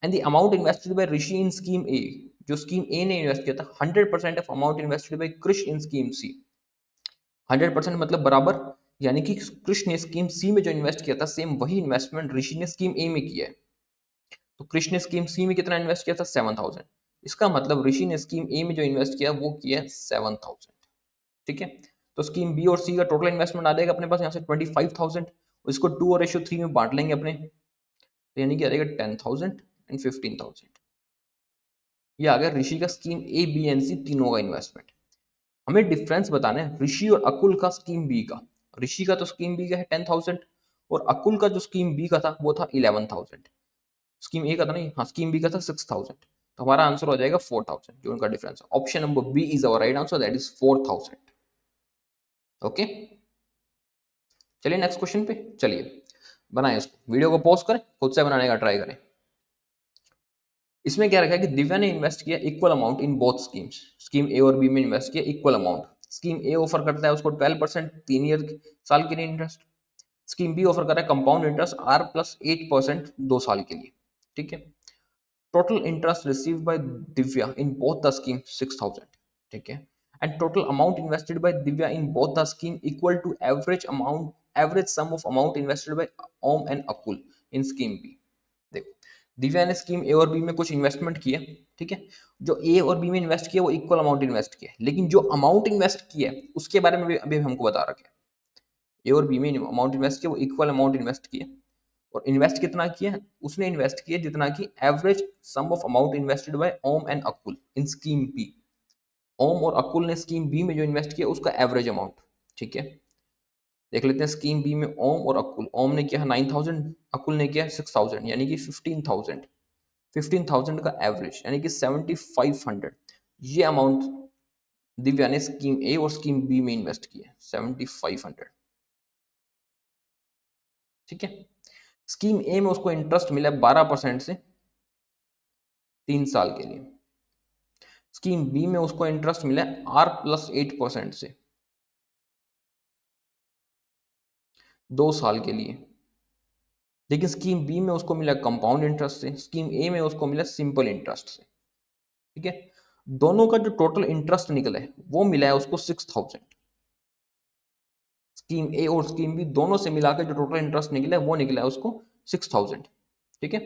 And the amount invested by Rishi in scheme A, जो स्कीम ए ने इन्वेस्ट किया था 100% of amount invested by Krish in scheme C, 100% मतलब बराबर, यानी कि कृष ने स्कीम सी में जो इन्वेस्ट किया था सेम वही इन्वेस्टमेंट ऋषि ने स्कीम ए में किया है। तो कृष ने स्कीम सी में कितना इन्वेस्ट किया था 7,000, इसका मतलब ऋषि ने स्कीम ए में जो इन्वेस्ट किया वो किया 7,000, ठीक है। तो स्कीम बी और सी का टोटल इन्वेस्टमेंट आ जाएगा अपने पास यहाँ से 25,000, इसको 2:3 में बांट लेंगे अपने, तो यानी कि आ जाएगा 10,000 एंड 15,000। ये आ गया ऋषि का स्कीम ए बी एंड सी तीनों का इन्वेस्टमेंट। हमें डिफरेंस बताना है ऋषि और अकुल का स्कीम बी का। ऋषि का तो स्कीम बी का है 10,000 और अकुल का जो स्कीम बी का था वो था 11,000। स्कीम ए का था नहीं, हाँ स्कीम बी का था 6,000, तो हमारा आंसर हो जाएगा 4,000 जो उनका डिफरेंस है। Option number B is our right answer, that is 4,000। Okay, चलिए नेक्स्ट क्वेश्चन पे चलिए बनाए इसको, वीडियो को पॉज करें, खुद से बनाने का ट्राई करें। इसमें क्या रखा है कि दिव्या ने इन्वेस्ट किया equal amount in both schemes, scheme A और बी में इन्वेस्ट किया equal amount. Scheme A offer करता है उसको 12% 3 ईयर साल के लिए इंटरेस्ट, स्कीम बी ऑफर कर रहा है कंपाउंड इंटरेस्ट R+8% 2 साल के लिए, ठीक है। Total interest receive by Divya in both the scheme 6,000, ठीक है। And total amount invested by Divya in both the scheme equal to average sum of amount invested by Om and Akul in scheme B. देखो दिव्या ने scheme A और B में कुछ investment किया, ठीक है। जो ए और बी में इन्वेस्ट किया वो इक्वल अमाउंट इन्वेस्ट किया, लेकिन जो अमाउंट इन्वेस्ट किया है उसके बारे में भी अभी हमको बता रखा है। ए और बी में अमाउंट इन्वेस्ट किया वो इक्वल अमाउंट इन्वेस्ट किया, और इन्वेस्ट कितना किया उसने इन्वेस्ट किया जितना कि average sum of amount invested by Om and Akul in scheme B. ओम और अकुल ने स्कीम बी में जो इन्वेस्ट किया उसका एवरेज अमाउंट, ठीक है। देख लेते हैं स्कीम बी में ओम और अकुल, ओम ने किया 9,000, अकुल ने किया 6,000, यानी कि 15,000, 15,000 का एवरेज यानी कि 7,500, ये अमाउंट दिव्या ने स्कीम ए और स्कीम बी में इन्वेस्ट किया 7,500, ठीक है। स्कीम ए में उसको इंटरेस्ट मिला 12% से 3 साल के लिए, स्कीम बी में उसको इंटरेस्ट मिला R+8% से 2 साल के लिए, लेकिन स्कीम बी में उसको मिला कंपाउंड इंटरेस्ट से, स्कीम ए में उसको मिला सिंपल इंटरेस्ट से, ठीक है। दोनों का जो टोटल इंटरेस्ट निकला है वो मिला है उसको 6,000। स्कीम ए और स्कीम बी दोनों से मिलाकर जो टोटल इंटरेस्ट निकला है वो निकला है उसको 6,000, ठीक है।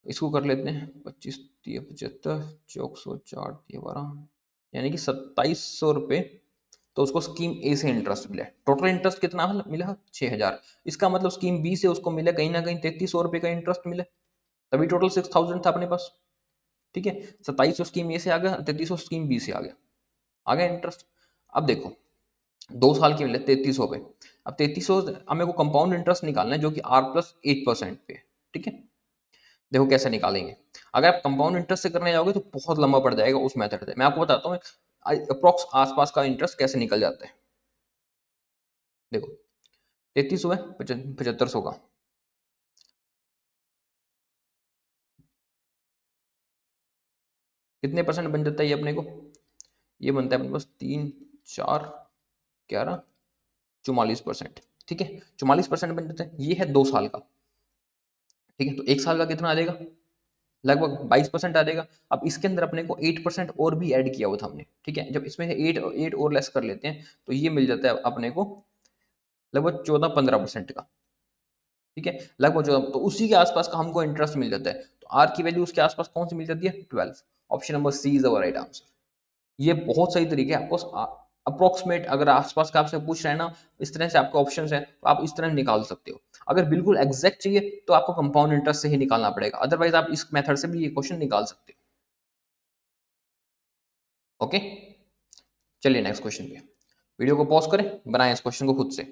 इसको कर लेते हैं 25 3 75 400 4 12, यानी कि 2,700 रुपये तो उसको स्कीम ए से इंटरेस्ट मिला। टोटल इंटरेस्ट कितना मिला 6,000, इसका मतलब स्कीम बी से उसको मिला कहीं ना कहीं 3,300 रुपये का इंटरेस्ट मिला, तभी टोटल 6,000 था अपने पास, ठीक है। 2,700 स्कीम ए से आ गया, 3,300 स्कीम बी से आ गया इंटरेस्ट। अब देखो 2 साल के मिले 3,300 पे, अब 3,300 हमें को कंपाउंड इंटरेस्ट निकालना है जो कि R+8% पे, ठीक है। देखो कैसे निकालेंगे, अगर आप कंपाउंड इंटरेस्ट से करने जाओगे तो बहुत लंबा पड़ जाएगा उस मेथड से, मैं आपको बताता हूँ अप्रोक्स आसपास का इंटरेस्ट कैसे निकल जाता है। देखो 3,300 है 7,500 का, कितने परसेंट बन जाता है ये अपने को, ये बनता है अपने पास 3 4 11 44%, ठीक है। 44% बन जाता है, ये है 2 साल का, ठीक है। तो 1 साल का कितना आ जाएगा, लगभग 22% आ जाएगा। अब इसके अंदर अपने को 8% और भी ऐड किया हुआ था हमने, ठीक है। जब इसमें से 8 और लेस कर लेते हैं तो ये मिल जाता है अपने को लगभग 14-15% का, ठीक है। लगभग 14, तो उसी के आसपास का हमको इंटरेस्ट मिल जाता है। तो आर की वैल्यू उसके आसपास कौन सी मिल जाती है 12। Option number C is our right answer. ये बहुत सही तरीके है, आपको अप्रोक्सीमेट अगर आसपास का आपसे पूछ रहे हैं ना, इस तरह से आपके ऑप्शंस हैं तो आप इस तरह निकाल सकते हो। अगर बिल्कुल एग्जैक्ट चाहिए तो आपको कंपाउंड इंटरेस्ट से ही निकालना पड़ेगा, अदरवाइज आप इस मेथड से भी ये क्वेश्चन निकाल सकते हो। ओके, चलिए नेक्स्ट क्वेश्चन पे, वीडियो को पॉज करें, बनाएं इस क्वेश्चन को खुद से।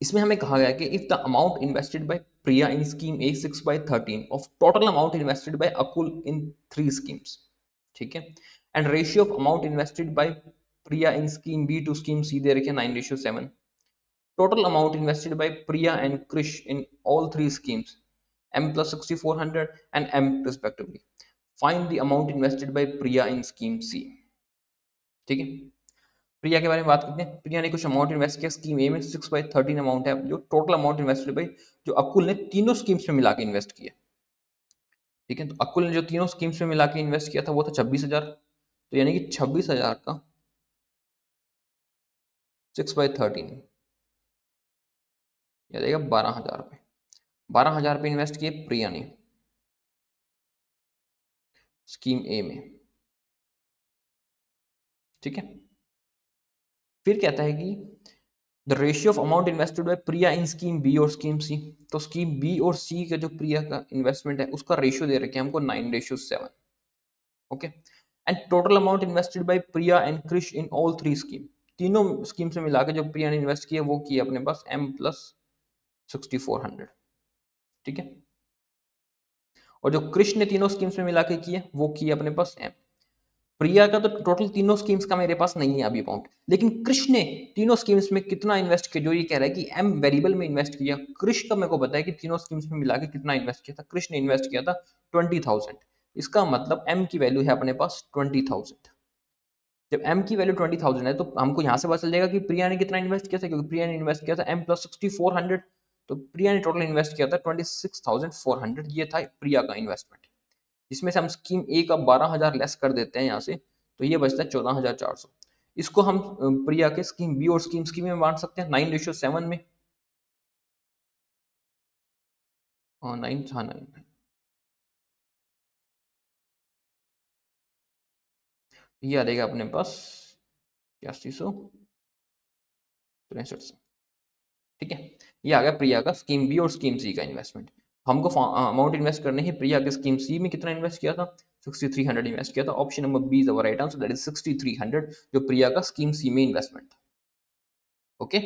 इसमें हमें कहा गया कि if the amount invested by Priya in scheme A 6/13 of total amount invested by Akul in 3 schemes, ठीक है, and ratio of amount invested by Priya in scheme B to scheme C दे रखे 9:7. Total amount invested by Priya and Krish in all three schemes m plus 6400 and m respectively. Find the amount invested by Priya in scheme C. ठीक है, प्रिया के बारे में बात करते हैं. प्रिया ने कुछ अमाउंट इन्वेस्ट किया स्कीम ए में. 6/13 अमाउंट है जो टोटल अमाउंट इन्वेस्टेड बाई जो अकुल ने तीनों स्कीम्स में मिला के इन्वेस्ट किया. ठीक है, तो अकुल ने जो तीनों स्कीम्स में मिला के इन्वेस्ट किया था वो था 26,000. तो यानी कि 26,000 का 6/13 या देगा 12,000 रुपये. 12,000 रुपये इन्वेस्ट किए प्रिया ने स्कीम ए में. ठीक है, फिर कहता है कि the ratio of amount invested by Priya in scheme B और स्कीम सी. तो स्कीम बी और सी का जो प्रिया का इन्वेस्टमेंट है उसका रेशियो दे रखे हैं हमको 9:7. Okay, and total amount invested by Priya and Krish in all three scheme. तीनों स्कीम से मिला के जो प्रिया ने इन्वेस्ट किया वो किया अपने पास m plus 6400. ठीक है, और जो कृष्ण ने तीनों स्कीम्स में मिला के किए वो किए अपने पास m. प्रिया का तो टोटल तीनों स्कीम्स का मेरे पास नहीं है अभी अमाउंट, लेकिन कृष्ण ने तीनों स्कीम्स में कितना इन्वेस्ट किया, जो ये कह रहा है कि m वेरिएबल में इन्वेस्ट किया. कृष्ण का मेरे को पता है कि तीनों स्कीम्स में मिला के कितना इन्वेस्ट किया था. कृष्ण ने इन्वेस्ट किया था 20,000. इसका मतलब m की वैल्यू है अपने पास 20,000. जब m की वैल्यू 20,000 है तो हमको यहाँ से पता चल जाएगा कि प्रिया ने कितना इन्वेस्ट किया था, क्योंकि प्रिया ने इन्वेस्ट किया था m plus 6400. तो प्रिया ने टोटल इन्वेस्ट किया था 26,400. ये था प्रिया का इन्वेस्टमेंट, जिसमें से हम स्कीम ए का 12,000 लेस कर देते हैं यहाँ से, तो ये बचता है 14,400. इसको हम प्रिया के स्कीम बी और स्कीम सी में बांट सकते हैं 9:7 में. 9 हाँ 9 ये आ जाएगा अपने पास 8163. ठीक है, ये आ गया प्रिया का स्कीम बी और स्कीम सी का इन्वेस्टमेंट. हमको अमाउंट इन्वेस्ट करने ही प्रिया के स्कीम सी में कितना इन्वेस्ट किया था 6,300 इन्वेस्ट किया था. Option number B is our right answer, that is 6,300 जो प्रिया का स्कीम सी में इन्वेस्टमेंट था. ओके,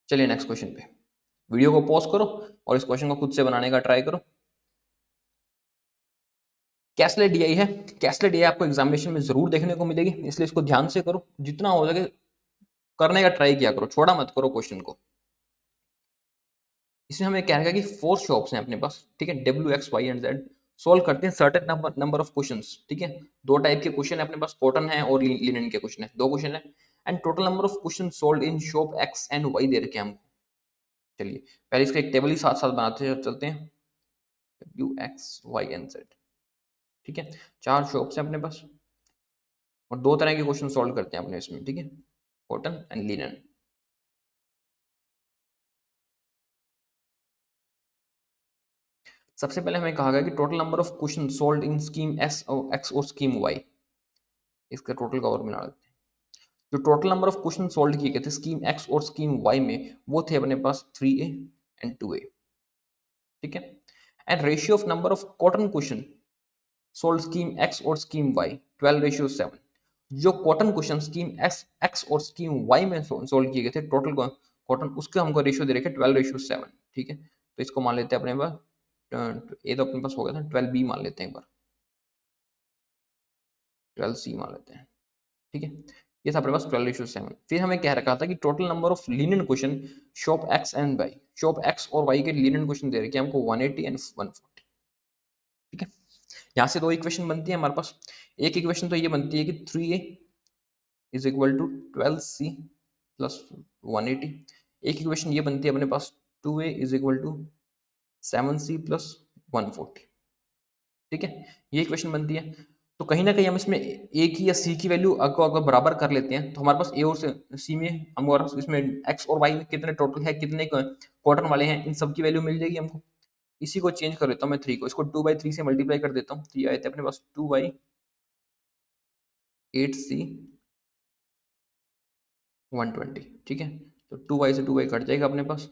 चलिए नेक्स्ट क्वेश्चन पे. वीडियो को पॉज करो और इस क्वेश्चन को खुद से बनाने का ट्राई करो. कैसलेट डीआई है. कैसलेट डीआई आपको एग्जामिनेशन में जरूर देखने को मिलेगी, इसलिए इसको ध्यान से करो, जितना हो सके करने का ट्राई किया करो, छोड़ा मत करो क्वेश्चन को. इसमें हमें क्या है कि 4 शॉप्स हैं अपने पास. ठीक है, W, X, Y and Z solve करते हैं सर्टेन नंबर ऑफ क्वेश्चंस. ठीक है, दो टाइप के क्वेश्चन है अपने पास, कॉटन है और लिनन के क्वेश्चन है. दो क्वेश्चन है and total number of question solve in shop X and Y दे रखे हैं हमको. चलिए पहले इसका एक टेबल ही साथ साथ बनाते चलते हैं. W, X, Y and Z. ठीक है, 4 शॉप्स हैं अपने पास और दो तरह के क्वेश्चन सॉल्व करते हैं अपने इसमें. ठीक है, कॉटन एंड लिनन. सबसे पहले हमें कहा गया कि total number of question solve in scheme S और एक्स और स्कीम वाई. इसका टोटल कवर में डालते हैं. जो total number of question solve किए गए थे स्कीम एक्स और स्कीम वाई में वो थे अपने पास 3A एंड 2A. ठीक है, and ratio of number of cotton question solve scheme x और स्कीम वाई 12:7. जो कॉटन क्वेश्चन स्कीम एक्स और स्कीम वाई में सोल्व किए गए थे टोटल कॉटन, उसके हमको रेशियो दे रखे 12:7. ठीक है, तो इसको मान लेते हैं अपने पास. ए तो अपने पास हो गया था, 12B मान लेते हैं एक बार, 12C मान लेते हैं. ठीक है, ये था अपने पास 12:7. फिर हमें कह रखा था कि total number of linen question shop X and Y. Shop X और वाई के लिनन क्वेश्चन दे रखे हैं हमको 180 एंड 140. ठीक है, यहाँ से दो इक्वेशन बनती है हमारे पास. एक इक्वेशन तो ये बनती है कि 3A is equal to 12C plus 180. एक इक्वेशन ये बनती है अपने पास 2A is equal to 7C plus 140. ठीक है, ये इक्वेशन बनती है. तो कहीं ना कहीं हम इसमें ए की या सी की वैल्यू को अगर बराबर कर लेते हैं तो हमारे पास ए और सी में हमारे पास इसमें एक्स और वाई में कितने टोटल है, कितने क्वार्टर वाले हैं, इन सब की वैल्यू मिल जाएगी हमको. इसी को चेंज कर देता हूँ मैं 3 को, इसको 2/3 से मल्टीप्लाई कर देता हूँ. तो ये आए थे अपने पास 2/8C 120. ठीक है, तो 2y से 2y कट जाएगा अपने पास.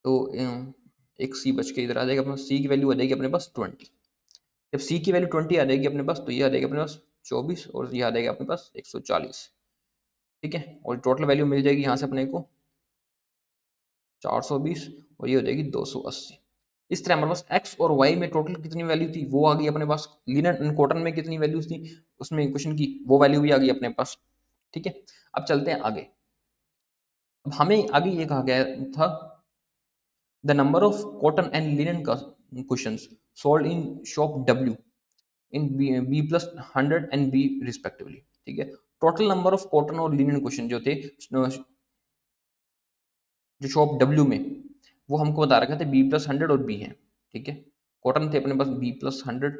तो एक सी बच के इधर आ जाएगा अपने पास. सी की वैल्यू आ जाएगी अपने पास 20. जब सी की वैल्यू 20 आ जाएगी अपने पास तो ये आ जाएगा अपने पास 24 और ये आ जाएगा अपने पास 140. ठीक है, और टोटल वैल्यू मिल जाएगी यहाँ से अपने को 420 और ये हो जाएगी 280. इस तरह हमारे पास एक्स और वाई में टोटल कितनी वैल्यू थी वो आ गई अपने पास, लिनन एंड कॉटन में कितनी वैल्यूज थी उसमें क्वेश्चन की वो वैल्यू भी आ गई अपने पास। ठीक है, अब चलते हैं आगे। अब हमें आगे ये कहा गया था the number of cotton and linen question solve in shop W in B plus 100 and B respectively. ठीक है, टोटल नंबर ऑफ कॉटन और लिनन क्वेश्चन जो थे जो शॉप डब्ल्यू में, वो हमको बता रखा था बी प्लस 100 और बी है। ठीक है, कॉटन थे अपने पास बी प्लस 100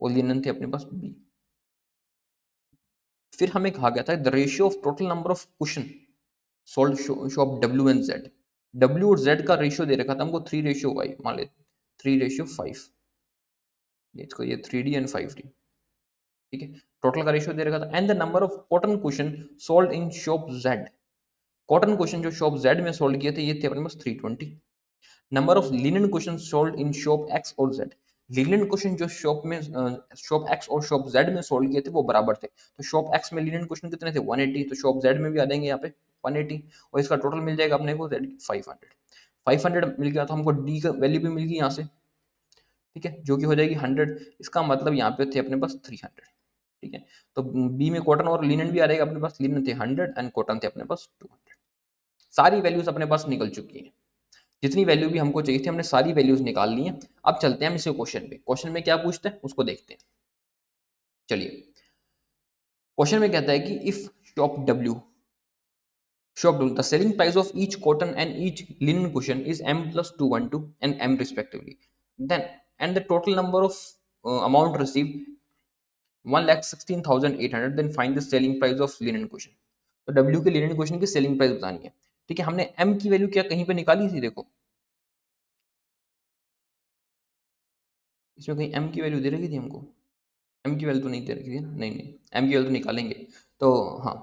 और लिनन थे अपने पास बी। फिर हमें कहा गया था the ratio of total number of question solve shop W and Z. W और जेड का रेशियो दे रखा था हमको 3:5 मान लेते, 3:5। इसको ये 3D एंड 5D। ठीक है, टोटल का रेशियो दे रखा था and the number of cotton question solve in shop Z. Cotton question जो शॉप जेड में सोल्व किए थे ये थे अपने पास 320। Number of linen question solve in shop X और जेड। लिनन क्वेश्चन जो शॉप एक्स और शॉप जेड में सोल्व किए थे वो बराबर थे, तो शॉप एक्स में लिनन क्वेश्चन कितने थे 180, तो शॉप जेड में भी आ जाएंगे यहाँ पे 180, और इसका टोटल मिल जाएगा अपने को जेड 500। 500 मिल गया तो हमको डी का वैल्यू भी मिल गई यहाँ से। ठीक है, जो कि हो जाएगी 100। इसका मतलब यहाँ पे थे अपने पास 300। ठीक है, तो बी में कॉटन और लिनन भी आ जाएगा अपने पास, लिनन थे 100 एंड कॉटन थे अपने पास 200। सारी वैल्यूज अपने पास निकल चुकी है, जितनी वैल्यू भी हमको चाहिए थी हमने सारी वैल्यूज निकाल ली हैं। अब चलते हैं हम इसे क्वेश्चन पे, क्वेश्चन में क्या पूछते हैं उसको देखते हैं। चलिए, क्वेश्चन में कहता है कि if shop W the selling price of each cotton and each linen cushion is m plus 212 and m respectively, then and the total number of amount received 1,16,800, then find the selling price of linen cushion। तो W के linen question की selling price बतानी है। ठीक है, हमने M की value क्या कहीं पे निकाली थी, देखो इसमें कहीं M की वैल्यू दे रखी थी हमको, M की वैल्यू तो नहीं दे रखी थी ना, नहीं नहीं M की वैल्यू तो निकालेंगे। तो हाँ,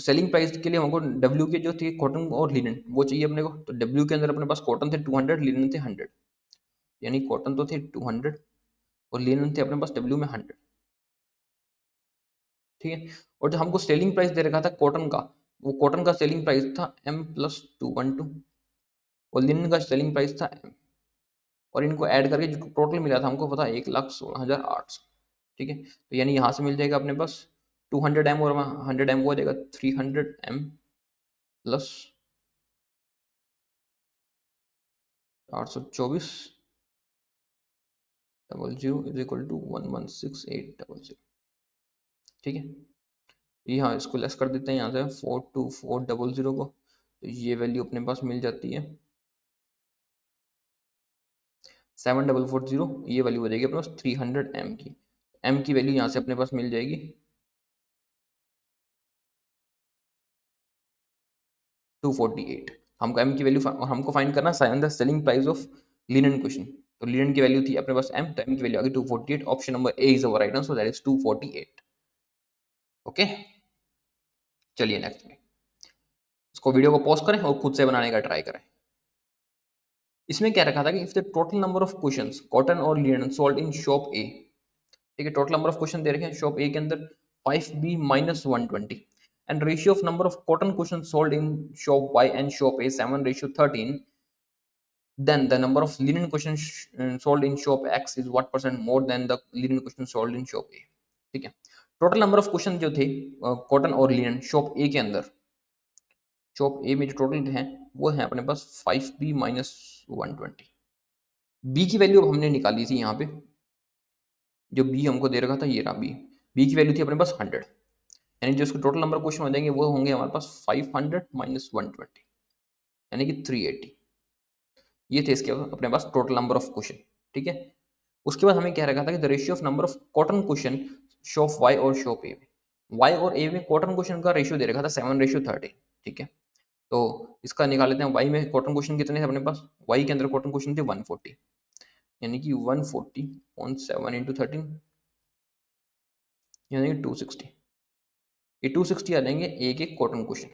सेलिंग प्राइस के लिए हमको W के जो थे कॉटन और लिनन वो चाहिए अपने को, तो W के अंदर अपने पास कॉटन थे 200, लिनन थे 100, यानी कॉटन तो थे 200 और लिनन थे अपने पास W में 100। ठीक है, और जो हमको सेलिंग प्राइस दे रखा था कॉटन का, वो कॉटन का सेलिंग प्राइस था M प्लस 212 और लिनन का सेलिंग प्राइस था M, और इनको ऐड करके जो टोटल मिला था हमको पता है 1,16,800। ठीक है, तो यानी यहाँ से मिल जाएगा अपने पास 200 M और 100 M वो हो जाएगा 300 M plus 824 double zero is equal to 116800। ठीक है, यहाँ इसको लेस कर देते हैं यहाँ से 42400 को, तो ये वैल्यू अपने पास मिल जाती है 7440। ये वैल्यू हो जाएगी अपने पास 300 M की। M की वैल्यू यहाँ से अपने पास मिल जाएगी 248। हमको M की वैल्यू और हमको फाइंड करना है the selling price of linen question. तो लिनन की वैल्यू थी अपने पास M, तो M की वैल्यू आ गई 248। Option number A is our right answer, that is 248। Okay, चलिए नेक्स्ट में इसको वीडियो को पॉज करें और खुद से बनाने का ट्राई करें। इसमें क्या रखा था कि if the total number of questions cotton और linen solve in shop A. ठीक है, टोटल नंबर ऑफ क्वेश्चन दे रखे हैं शॉप ए के अंदर 5B minus 120 and ratio of number of cotton questions sold in shop Y and shop A 7:13, then the number of linen questions sold in shop X is what percent more than the linen questions sold in shop A। ठीक है, total number of question जो थे cotton और linen shop ए के अंदर, shop A में जो total हैं वो है अपने पास 5B minus 120। बी की वैल्यू अब हमने निकाली थी यहाँ पे, जो बी हमको दे रखा था ये रहा बी। बी की वैल्यू थी अपने पास 100, यानी जो इसके टोटल नंबर क्वेश्चन हो जाएंगे वो होंगे हमारे पास 500 minus 120 यानी कि 380। ये थे इसके अपने पास टोटल नंबर ऑफ क्वेश्चन। ठीक है, उसके बाद हमें क्या रखा था कि the ratio of number of cotton question shop Y और शॉप ए में, वाई और ए में कॉटन क्वेश्चन का रेशियो दे रखा था 7:13। ठीक है, तो इसका निकाल लेते हैं। वाई में कॉटन क्वेश्चन कितने थे अपने पास, वाई के अंदर कॉटन क्वेश्चन थे 140, यानी कि 140.7 इंटू 13 यानी कि 260। ये 260 आ जाएंगे एक एक कॉटन क्वेश्चन।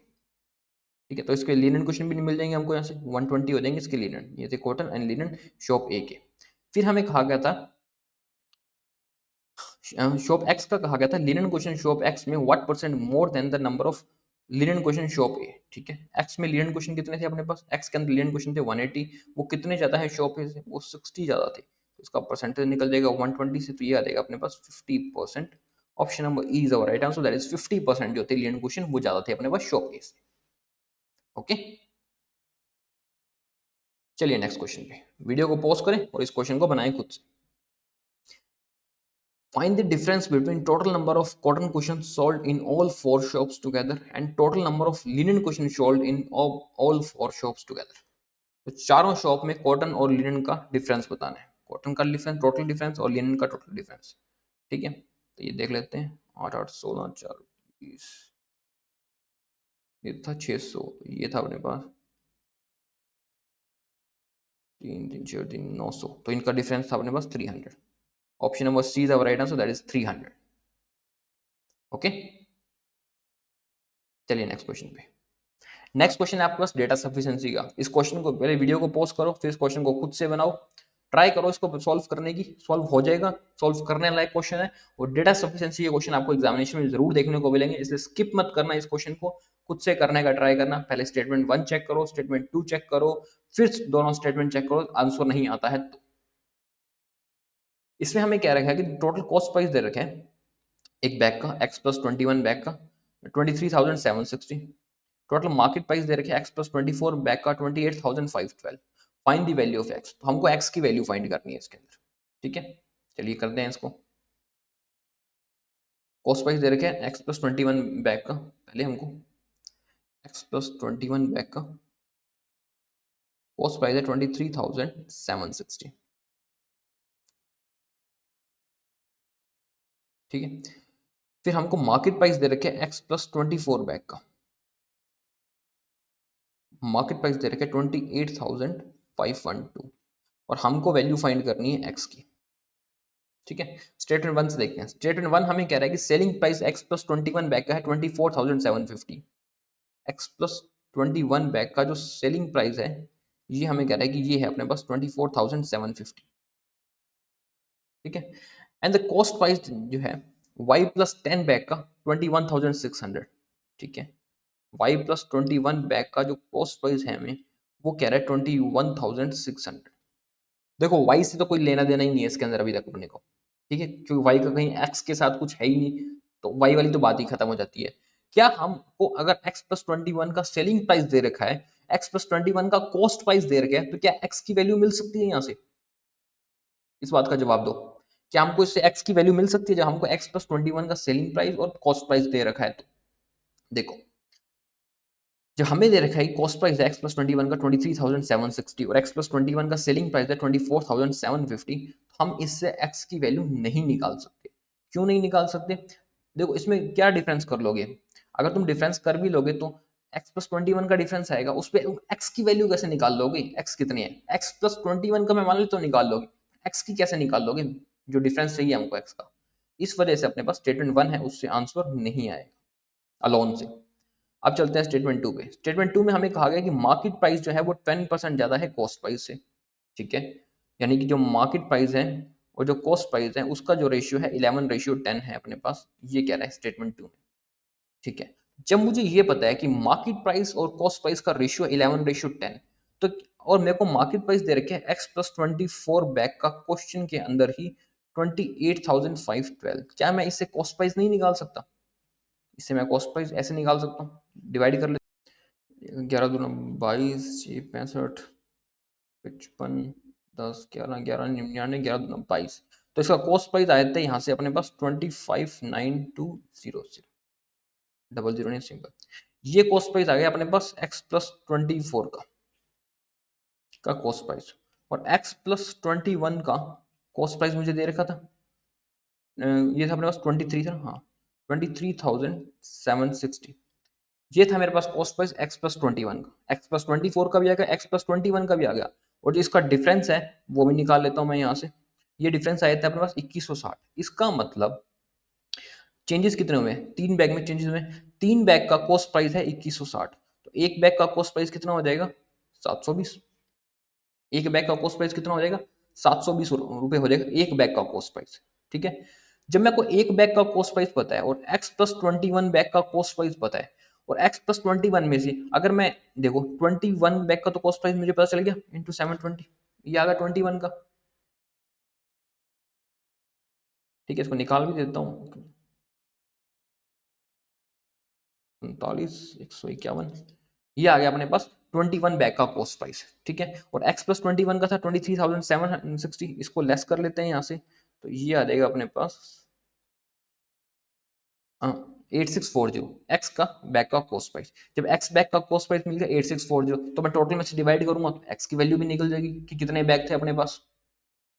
ठीक है, तो इसके लिनन क्वेश्चन भी मिल जाएंगे हमको यहाँ से 120 हो जाएंगे इसके लिनन, ये थे कॉटन एंड लिनन शॉप ए के। फिर हमें कहा गया था शॉप एक्स का कहा गया था लिनन क्वेश्चन शॉप एक्स में what percent more than the number of linen question shop A, ठीक है। एक्स में लिनेन क्वेश्चन कितने थे अपने पास, एक्स के अंदर लिनेन क्वेश्चन थे 180, वो कितने ज्यादा है शॉप ए से, वो 60 ज्यादा थे, तो इसका परसेंटेज निकल जाएगा 120 से, तो ये आ जाएगा अपने पास 50%। Option number E is our right answer, that is 50% जो थे लिनेन क्वेश्चन वो ज्यादा थे अपने पास शॉप ए से। ओके, चलिए नेक्स्ट क्वेश्चन पे, वीडियो को पॉज करें और इस क्वेश्चन को बनाएं खुद से। Find the difference between total number of cotton cushions sold in all four shops together and total number of linen cushions sold in all four shops together. तो चारों शॉप में कॉटन और लिनन का difference बताना है, cotton का difference total difference और linen का टोटल डिफरेंस, ठीक है। तो ये देख लेते हैं, 8 8 16 4 20, ये था 600, ये था अपने पास 3 3 4 3 900, तो इनका डिफरेंस था अपने पास 300। Option number C is our right answer, that is 300। Okay, चलिए नेक्स्ट क्वेश्चन पे। नेक्स्ट क्वेश्चन है आपके पास डेटा सफिशिएंसी का। इस क्वेश्चन को पहले वीडियो को पॉज करो, फिर इस क्वेश्चन को खुद से बनाओ, ट्राई करो इसको सॉल्व करने की, सॉल्व हो जाएगा, सॉल्व करने लायक क्वेश्चन है। और डेटा सफिशिएंसी के क्वेश्चन आपको एग्जामिनेशन में जरूर देखने को मिलेंगे, इसलिए स्किप मत करना इस क्वेश्चन को, खुद से करने का ट्राई करना। पहले स्टेटमेंट 1 चेक करो, स्टेटमेंट 2 चेक करो, फिर दोनों स्टेटमेंट चेक करो, आंसर नहीं आता है तो। इसमें हमें क्या रखा है कि टोटल कॉस्ट प्राइस दे रखे हैं एक बैग का, एक्स प्लस 21 बैग का 23,760। टोटल मार्केट प्राइस दे रखे हैं एक्स प्लस 24 बैग का 28,512। Find the value of x, तो हमको एक्स की वैल्यू फाइंड करनी है इसके अंदर, ठीक है। चलिए करते हैं इसको। कॉस्ट प्राइस दे रखे हैं एक्स प्लस 21 बैग का, पहले हमको एक्स प्लस 21 बैग का कॉस्ट प्राइस है 23,760, ठीक है। फिर हमको मार्केट प्राइस दे रखे हैं एक्स प्लस 24 बैग का, मार्केट प्राइस दे रखे हैं 28,512, और हमको वैल्यू फाइंड करनी है एक्स की, ठीक है। स्टेटमेंट 1 से देखते हैं। स्टेटमेंट 1 हमें कह रहा है कि selling price x plus 21 bag का है 24,750। एक्स प्लस 21 बैग का जो सेलिंग प्राइस है ये हमें कह रहा है कि ये है अपने पास 24,750, ठीक है। एंड द कॉस्ट प्राइस जो है वाई प्लस 10 बैग का 21,600, ठीक है। वाई प्लस 21 बैग का जो कॉस्ट प्राइस है हमें वो कह रहा है 21,600। देखो y से तो कोई लेना देना ही नहीं है इसके अंदर अभी तक अपने को, ठीक है, क्योंकि y का कहीं x के साथ कुछ है ही नहीं, तो y वाली तो बात ही खत्म हो जाती है। क्या हमको अगर x प्लस 21 का सेलिंग प्राइस दे रखा है, x प्लस 21 का कॉस्ट प्राइस दे रखा है, तो क्या x की वैल्यू मिल सकती है यहाँ से? इस बात का जवाब दो। क्या हमको इससे x की वैल्यू मिल सकती है जब हमको x प्लस 21 का सेलिंग प्राइस और कॉस्ट प्राइस दे रखा है? तो देखो, जब हमें दे रखा है कॉस्ट प्राइस है एक्स प्लस 21 का 23,760 और एक्स प्लस 21 का सेलिंग प्राइस है 24,750, हम इससे एक्स की वैल्यू नहीं निकाल सकते। क्यों नहीं निकाल सकते? देखो इसमें क्या डिफरेंस कर लोगे, अगर तुम डिफरेंस कर भी लोगे तो एक्स प्लस 21 का डिफरेंस आएगा, उस पर एक्स की वैल्यू कैसे निकाल लोगे? एक्स कितनी है? एक्स प्लस 21 का मैं मान ली तो निकाल लोगे, एक्स की कैसे निकाल लोगे? जो डिफरेंस चाहिए हमको एक्स का, इस वजह से अपने पास स्टेटमेंट 1 है उससे आंसर नहीं आएगा अलोन से। अब चलते हैं स्टेटमेंट 2 पे। स्टेटमेंट 2 में हमें कहा गया कि मार्केट प्राइस जो है वो 10% ज्यादा है कॉस्ट प्राइस से, ठीक है। यानी कि जो मार्केट प्राइस है और जो कॉस्ट प्राइस है उसका जो रेशियो है 11:10 है अपने पास, ये कह रहा है स्टेटमेंट 2 में, ठीक है। जब मुझे ये पता है कि मार्केट प्राइस और कॉस्ट प्राइस का रेशियो 11:10, तो और मेरे को मार्केट प्राइस दे रखे हैं एक्स प्लस 24 बैग का क्वेश्चन के अंदर ही 28,512, क्या मैं इससे कॉस्ट प्राइस नहीं निकाल सकता? इससे मैं कॉस्ट प्राइस ऐसे निकाल सकता हूँ, डिवाइड कर ले, 11 दूना 22, 6 65, 55 10 11 11 99, 11 दूना 22, तो इसका कॉस्ट प्राइस आया था यहाँ से अपने पास 25,9200, डबल जीरो नहीं सिंगल, ये कॉस्ट प्राइस आ गया अपने पास एक्स प्लस 24 का कॉस्ट प्राइस, और एक्स प्लस 21 का कॉस्ट प्राइस मुझे दे रखा था, ये था अपने पास 23 था, हाँ 23,760, ये था मेरे पास कॉस्ट प्राइस एक्स प्लस 21 का, एक्स प्लस 24 का भी आ गया, एक्स प्लस 21 का भी आ गया, और जो इसका डिफरेंस है वो भी निकाल लेता हूं मैं यहाँ से। ये डिफरेंस आया था अपने पास 2160, इसका मतलब चेंजेस कितने हुए? 3 बैग में चेंजेस हुए, 3 बैग का कॉस्ट प्राइस है 2160, तो एक बैग का कॉस्ट प्राइस कितना हो जाएगा? 720। एक बैग का कॉस्ट प्राइस कितना हो जाएगा? 720 रुपए हो जाएगा एक बैग का कॉस्ट प्राइस, ठीक है। जब मेरे को एक बैग का कॉस्ट प्राइस पता है और एक्स प्लस 21 बैग का कॉस्ट प्राइस पता है, और x प्लस 21 में से अगर मैं देखो 21 बैग का तो कॉस्ट प्राइस मुझे पता चल गया इंटू 720, ये आ गया 21 का। ठीक है, इसको निकाल भी देता हूँ। 39,151, ये आ गया अपने पास 21 बैग का कॉस्ट प्राइस। ठीक है, और x प्लस 21 का था 23,760, इसको लेस कर लेते हैं यहाँ से, तो ये आ जाएगा अपने पास 8640 एक्स का बैक का कॉस्ट प्राइस। जब एक्स बैक का कॉस्ट प्राइस मिल गया 8640, तो मैं टोटल में से डिवाइड करूंगा तो एक्स की वैल्यू भी निकल जाएगी कि कितने बैग थे अपने पास।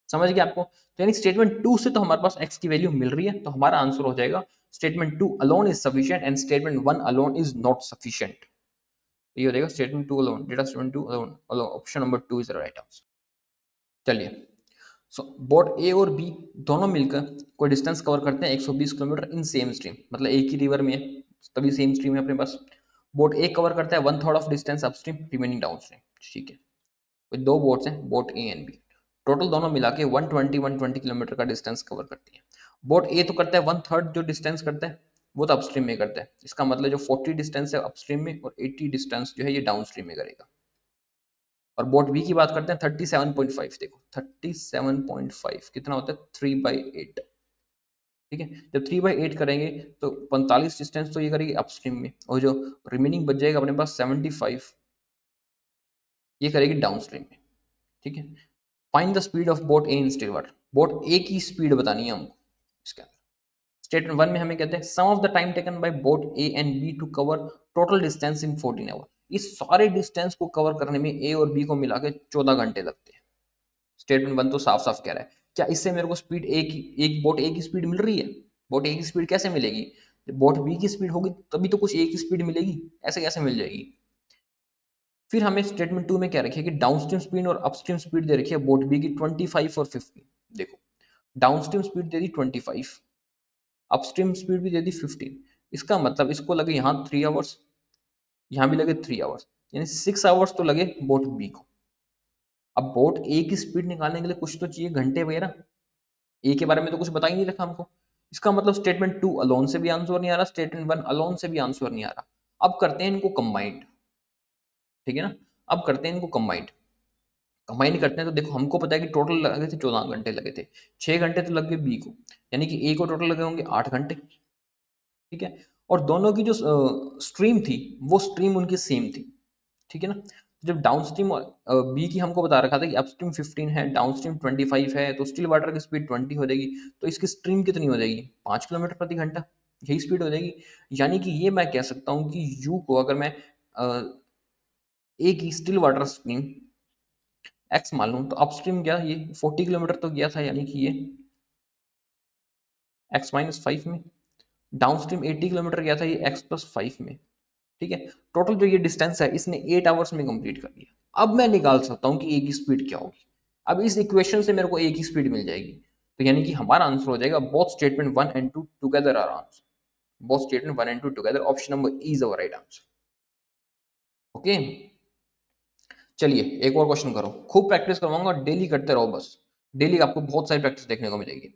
समझ गया आपको? तो यानी स्टेटमेंट टू से तो हमारे पास एक्स की वैल्यू मिल रही है, तो हमारा आंसर हो जाएगा statement to alone is sufficient and statement one alone is not sufficient. ये हो जाएगा statement to alone, data statement to alone, option number two is the right answer. चलिए, सो बोट ए और बी दोनों मिलकर कोई डिस्टेंस कवर करते हैं 120 किलोमीटर इन सेम स्ट्रीम, मतलब एक ही रिवर में है तभी सेम स्ट्रीम है अपने पास। बोट ए कवर करता है one third of distance upstream remaining down stream. ठीक है, कोई दो बोट्स हैं boat A and B, total दोनों मिला के 120 किलोमीटर का डिस्टेंस कवर करती है। बोट ए तो करता है वन थर्ड जो डिस्टेंस करता है वो तो अपस्ट्रीम में करता है, इसका मतलब जो 40 डिस्टेंस है अपस्ट्रीम में और 80 डिस्टेंस जो है ये डाउन स्ट्रीम में करेगा। और बोट बी की बात करते हैं 37.5, देखो 37.5 कितना होता है 3/8। ठीक है, जब 3/8 करेंगे तो 45 डिस्टेंस तो ये करेगी अपस्ट्रीम में, और जो रिमेनिंग बच जाएगा अपने पास 75 ये करेगी डाउन स्ट्रीम में। ठीक है, find the speed of boat A in still water, boat A की स्पीड बतानी है हमको इसके अंदर। स्टेटमेंट वन में हमें कहते हैं sum of the time taken by boat A and B to cover total distance in 14 hour, इस सारे डिस्टेंस को कवर करने में ए और बी को मिला के 14 घंटे लगते हैं। स्टेटमेंट वन तो साफ साफ कह रहा है, क्या इससे मेरे को स्पीड ए की, एक बोट ए की स्पीड मिल रही है? बोट ए की स्पीड कैसे मिलेगी? बोट बी की स्पीड होगी तभी तो कुछ ए की स्पीड मिलेगी, ऐसे कैसे मिल जाएगी? फिर हमें स्टेटमेंट टू में क्या रखिए कि डाउनस्ट्रीम स्पीड और अपस्ट्रीम स्पीड दे रखी है बोट बी की 25 और 50। देखो, डाउनस्ट्रीम स्पीड दे दी 25, अपस्ट्रीम स्पीड भी दे दी 15, इसका मतलब इसको लगे यहाँ 3 आवर्स, यहाँ भी लगे 3 आवर्स, यानी 6 आवर्स तो लगे बोट बी को। अब बोट ए की स्पीड निकालने के लिए कुछ तो चाहिए घंटे वगैरह, ए के बारे में तो कुछ बता ही नहीं रखा हमको। इसका मतलब स्टेटमेंट टू अलोन से भी आंसर नहीं आ रहा, स्टेटमेंट वन अलोन से भी आंसर नहीं आ रहा। अब करते हैं इनको कंबाइंड। ठीक है ना, अब करते हैं इनको कंबाइंड। कंबाइन करते हैं तो देखो हमको पता है कि टोटल लगे थे 14 घंटे लगे थे, 6 घंटे तो लग गए बी को, यानी कि ए को टोटल लगे होंगे 8 घंटे। ठीक है, और दोनों की जो स्ट्रीम थी वो स्ट्रीम उनकी सेम थी। ठीक है ना, जब डाउन स्ट्रीम बी की हमको बता रखा था कि अपस्ट्रीम 15 है डाउन स्ट्रीम 25 है, तो स्टिल वाटर की स्पीड 20 हो जाएगी, तो इसकी स्ट्रीम कितनी हो जाएगी 5 किलोमीटर प्रति घंटा, यही स्पीड हो जाएगी। यानी कि ये मैं कह सकता हूँ कि यू को अगर मैं ए की स्टिल वाटर स्ट्रीम एक्स मान लूँ तो अपस्ट्रीम क्या ये 40 किलोमीटर तो गया था, यानी कि ये x-5 में, डाउनस्ट्रीम 80 किलोमीटर गया था ये x+5 में। ठीक है, टोटल जो ये डिस्टेंस है इसने 8 आवर्स में कंप्लीट कर दिया। अब मैं निकाल सकता हूँ कि ए की स्पीड क्या होगी। अब इस इक्वेशन से मेरे को ए की स्पीड मिल जाएगी, तो यानी कि हमारा आंसर हो जाएगा both statement one and two together are answer, both statement one and two together, option number E is our right answer. Okay, चलिए एक और क्वेश्चन करो, खूब प्रैक्टिस करवाऊंगा, डेली करते रहो बस, डेली आपको बहुत सारी प्रैक्टिस देखने को मिलेगी।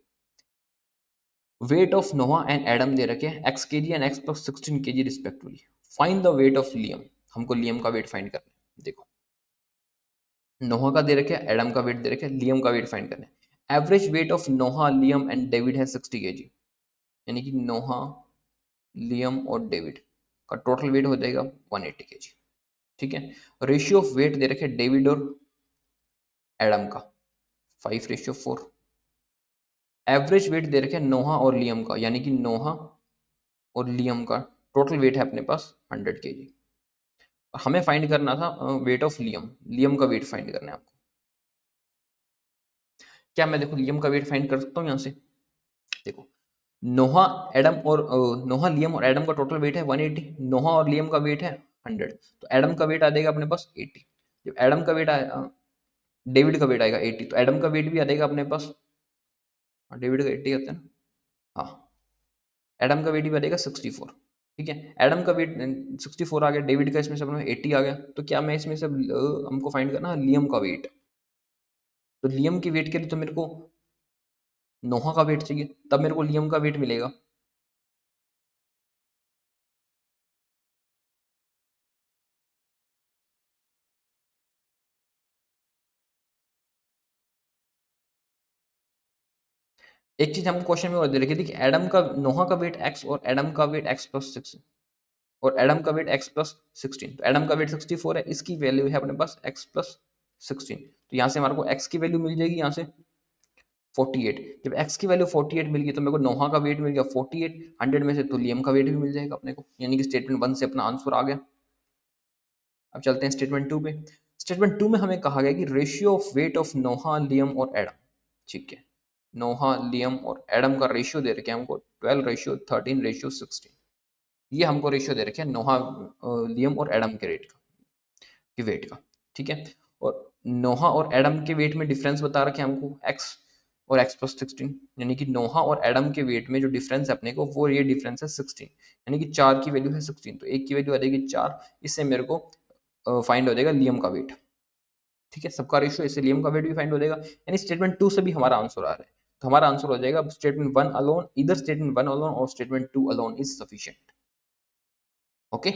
Weight of Noah and Adam दे रखे हैं X K G and x+16 kg respectively, find the weight of Liam, हमको लियम का वेट फाइंड करना है। देखो, नोहा का दे रखे हैं, एडम का वेट दे रखे हैं, लियम का वेट फाइंड करना है। Average weight of Noah Liam and David है 60 kg, यानी कि नोहा लियम और डेविड का टोटल वेट हो जाएगा 180 kg। ठीक है, रेशियो ऑफ वेट दे रखे हैं डेविड और एडम का 5:4। एवरेज वेट दे रखे हैं नोहा और लियम का, यानी कि नोहा और लियम का टोटल वेट है अपने पास 100 kg। हमें फाइंड करना था वेट ऑफ लियम, लियम का वेट फाइंड करना है आपको। क्या मैं देखो लियम का वेट फाइंड कर सकता हूँ यहाँ से? देखो, नोहा एडम और नोहा लियम और एडम का टोटल वेट है 180, नोहा और लियम का वेट है 100, तो एडम का वेट आ जाएगा अपने पास 80। जब एडम का वेट आया, डेविड का वेट आएगा 80, तो एडम का वेट भी आ जाएगा अपने पास, डेविड का 80 आता है ना, हाँ, एडम का वेट भी आ जाएगा 64। ठीक है, एडम का वेट 64 आ गया, डेविड का इसमें से अपने 80 आ गया, तो क्या मैं इसमें से हमको फाइंड करना है लियम का वेट, तो लियम के वेट के लिए तो मेरे को नोहा का वेट चाहिए, तब मेरे को लियम का वेट मिलेगा। एक चीज हमको क्वेश्चन में और दे रखी थी कि एडम का नोहा का वेट x और एडम का वेट x प्लस 6 और एडम का वेट x प्लस 16। तो एडम का वेट 64 है, इसकी वैल्यू है अपने पास x प्लस 16। तो यहाँ से हमारे को x की वैल्यू मिल जाएगी यहाँ से 48। जब x की वैल्यू 48 मिल गई तो मेरे को नोहा का वेट मिल गया 48, 100 में से तो लियम का वेट भी मिल जाएगा अपने को, यानी कि स्टेटमेंट 1 से अपना आंसर आ गया। अब चलते हैं स्टेटमेंट 2 पे। स्टेटमेंट 2 में हमें कहा गया कि ratio of weight of Noah, Liam और एडम। ठीक है, नोहा, लियम और एडम का रेशियो दे रखे हैं हमको 12:13:16। ये हमको रेशियो दे रखे हैं नोहा, लियम और एडम के रेट का, की वेट का। ठीक है, और नोहा और एडम के वेट में डिफरेंस बता रखे हैं हमको x और x प्लस 16, यानी कि नोहा और एडम के वेट में जो डिफरेंस है अपने को वो ये डिफरेंस है 16, यानी कि 4 की वैल्यू है 16, तो एक की वैल्यू आ जाएगी 4। इससे मेरे को फाइंड हो जाएगा लियम का वेट। ठीक है, सबका रेशियो, इससे लियम का वेट भी फाइंड हो जाएगा, यानी स्टेटमेंट 2 से भी हमारा आंसर आ रहा है। तो हमारा आंसर हो जाएगा स्टेटमेंट 1 अलोन, इधर स्टेटमेंट 1 अलोन और statement 2 alone is sufficient. Okay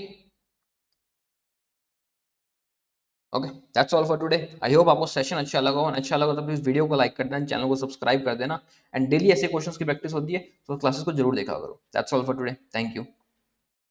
okay, that's all for today. I hope आपको सेशन अच्छा लगा हो, अच्छा लगा तो प्लीज वीडियो को लाइक कर देना, चैनल को सब्सक्राइब कर देना, एंड डेली ऐसे क्वेश्चंस की प्रैक्टिस होती है तो क्लासेस को जरूर देखा करो। That's all for today, thank you.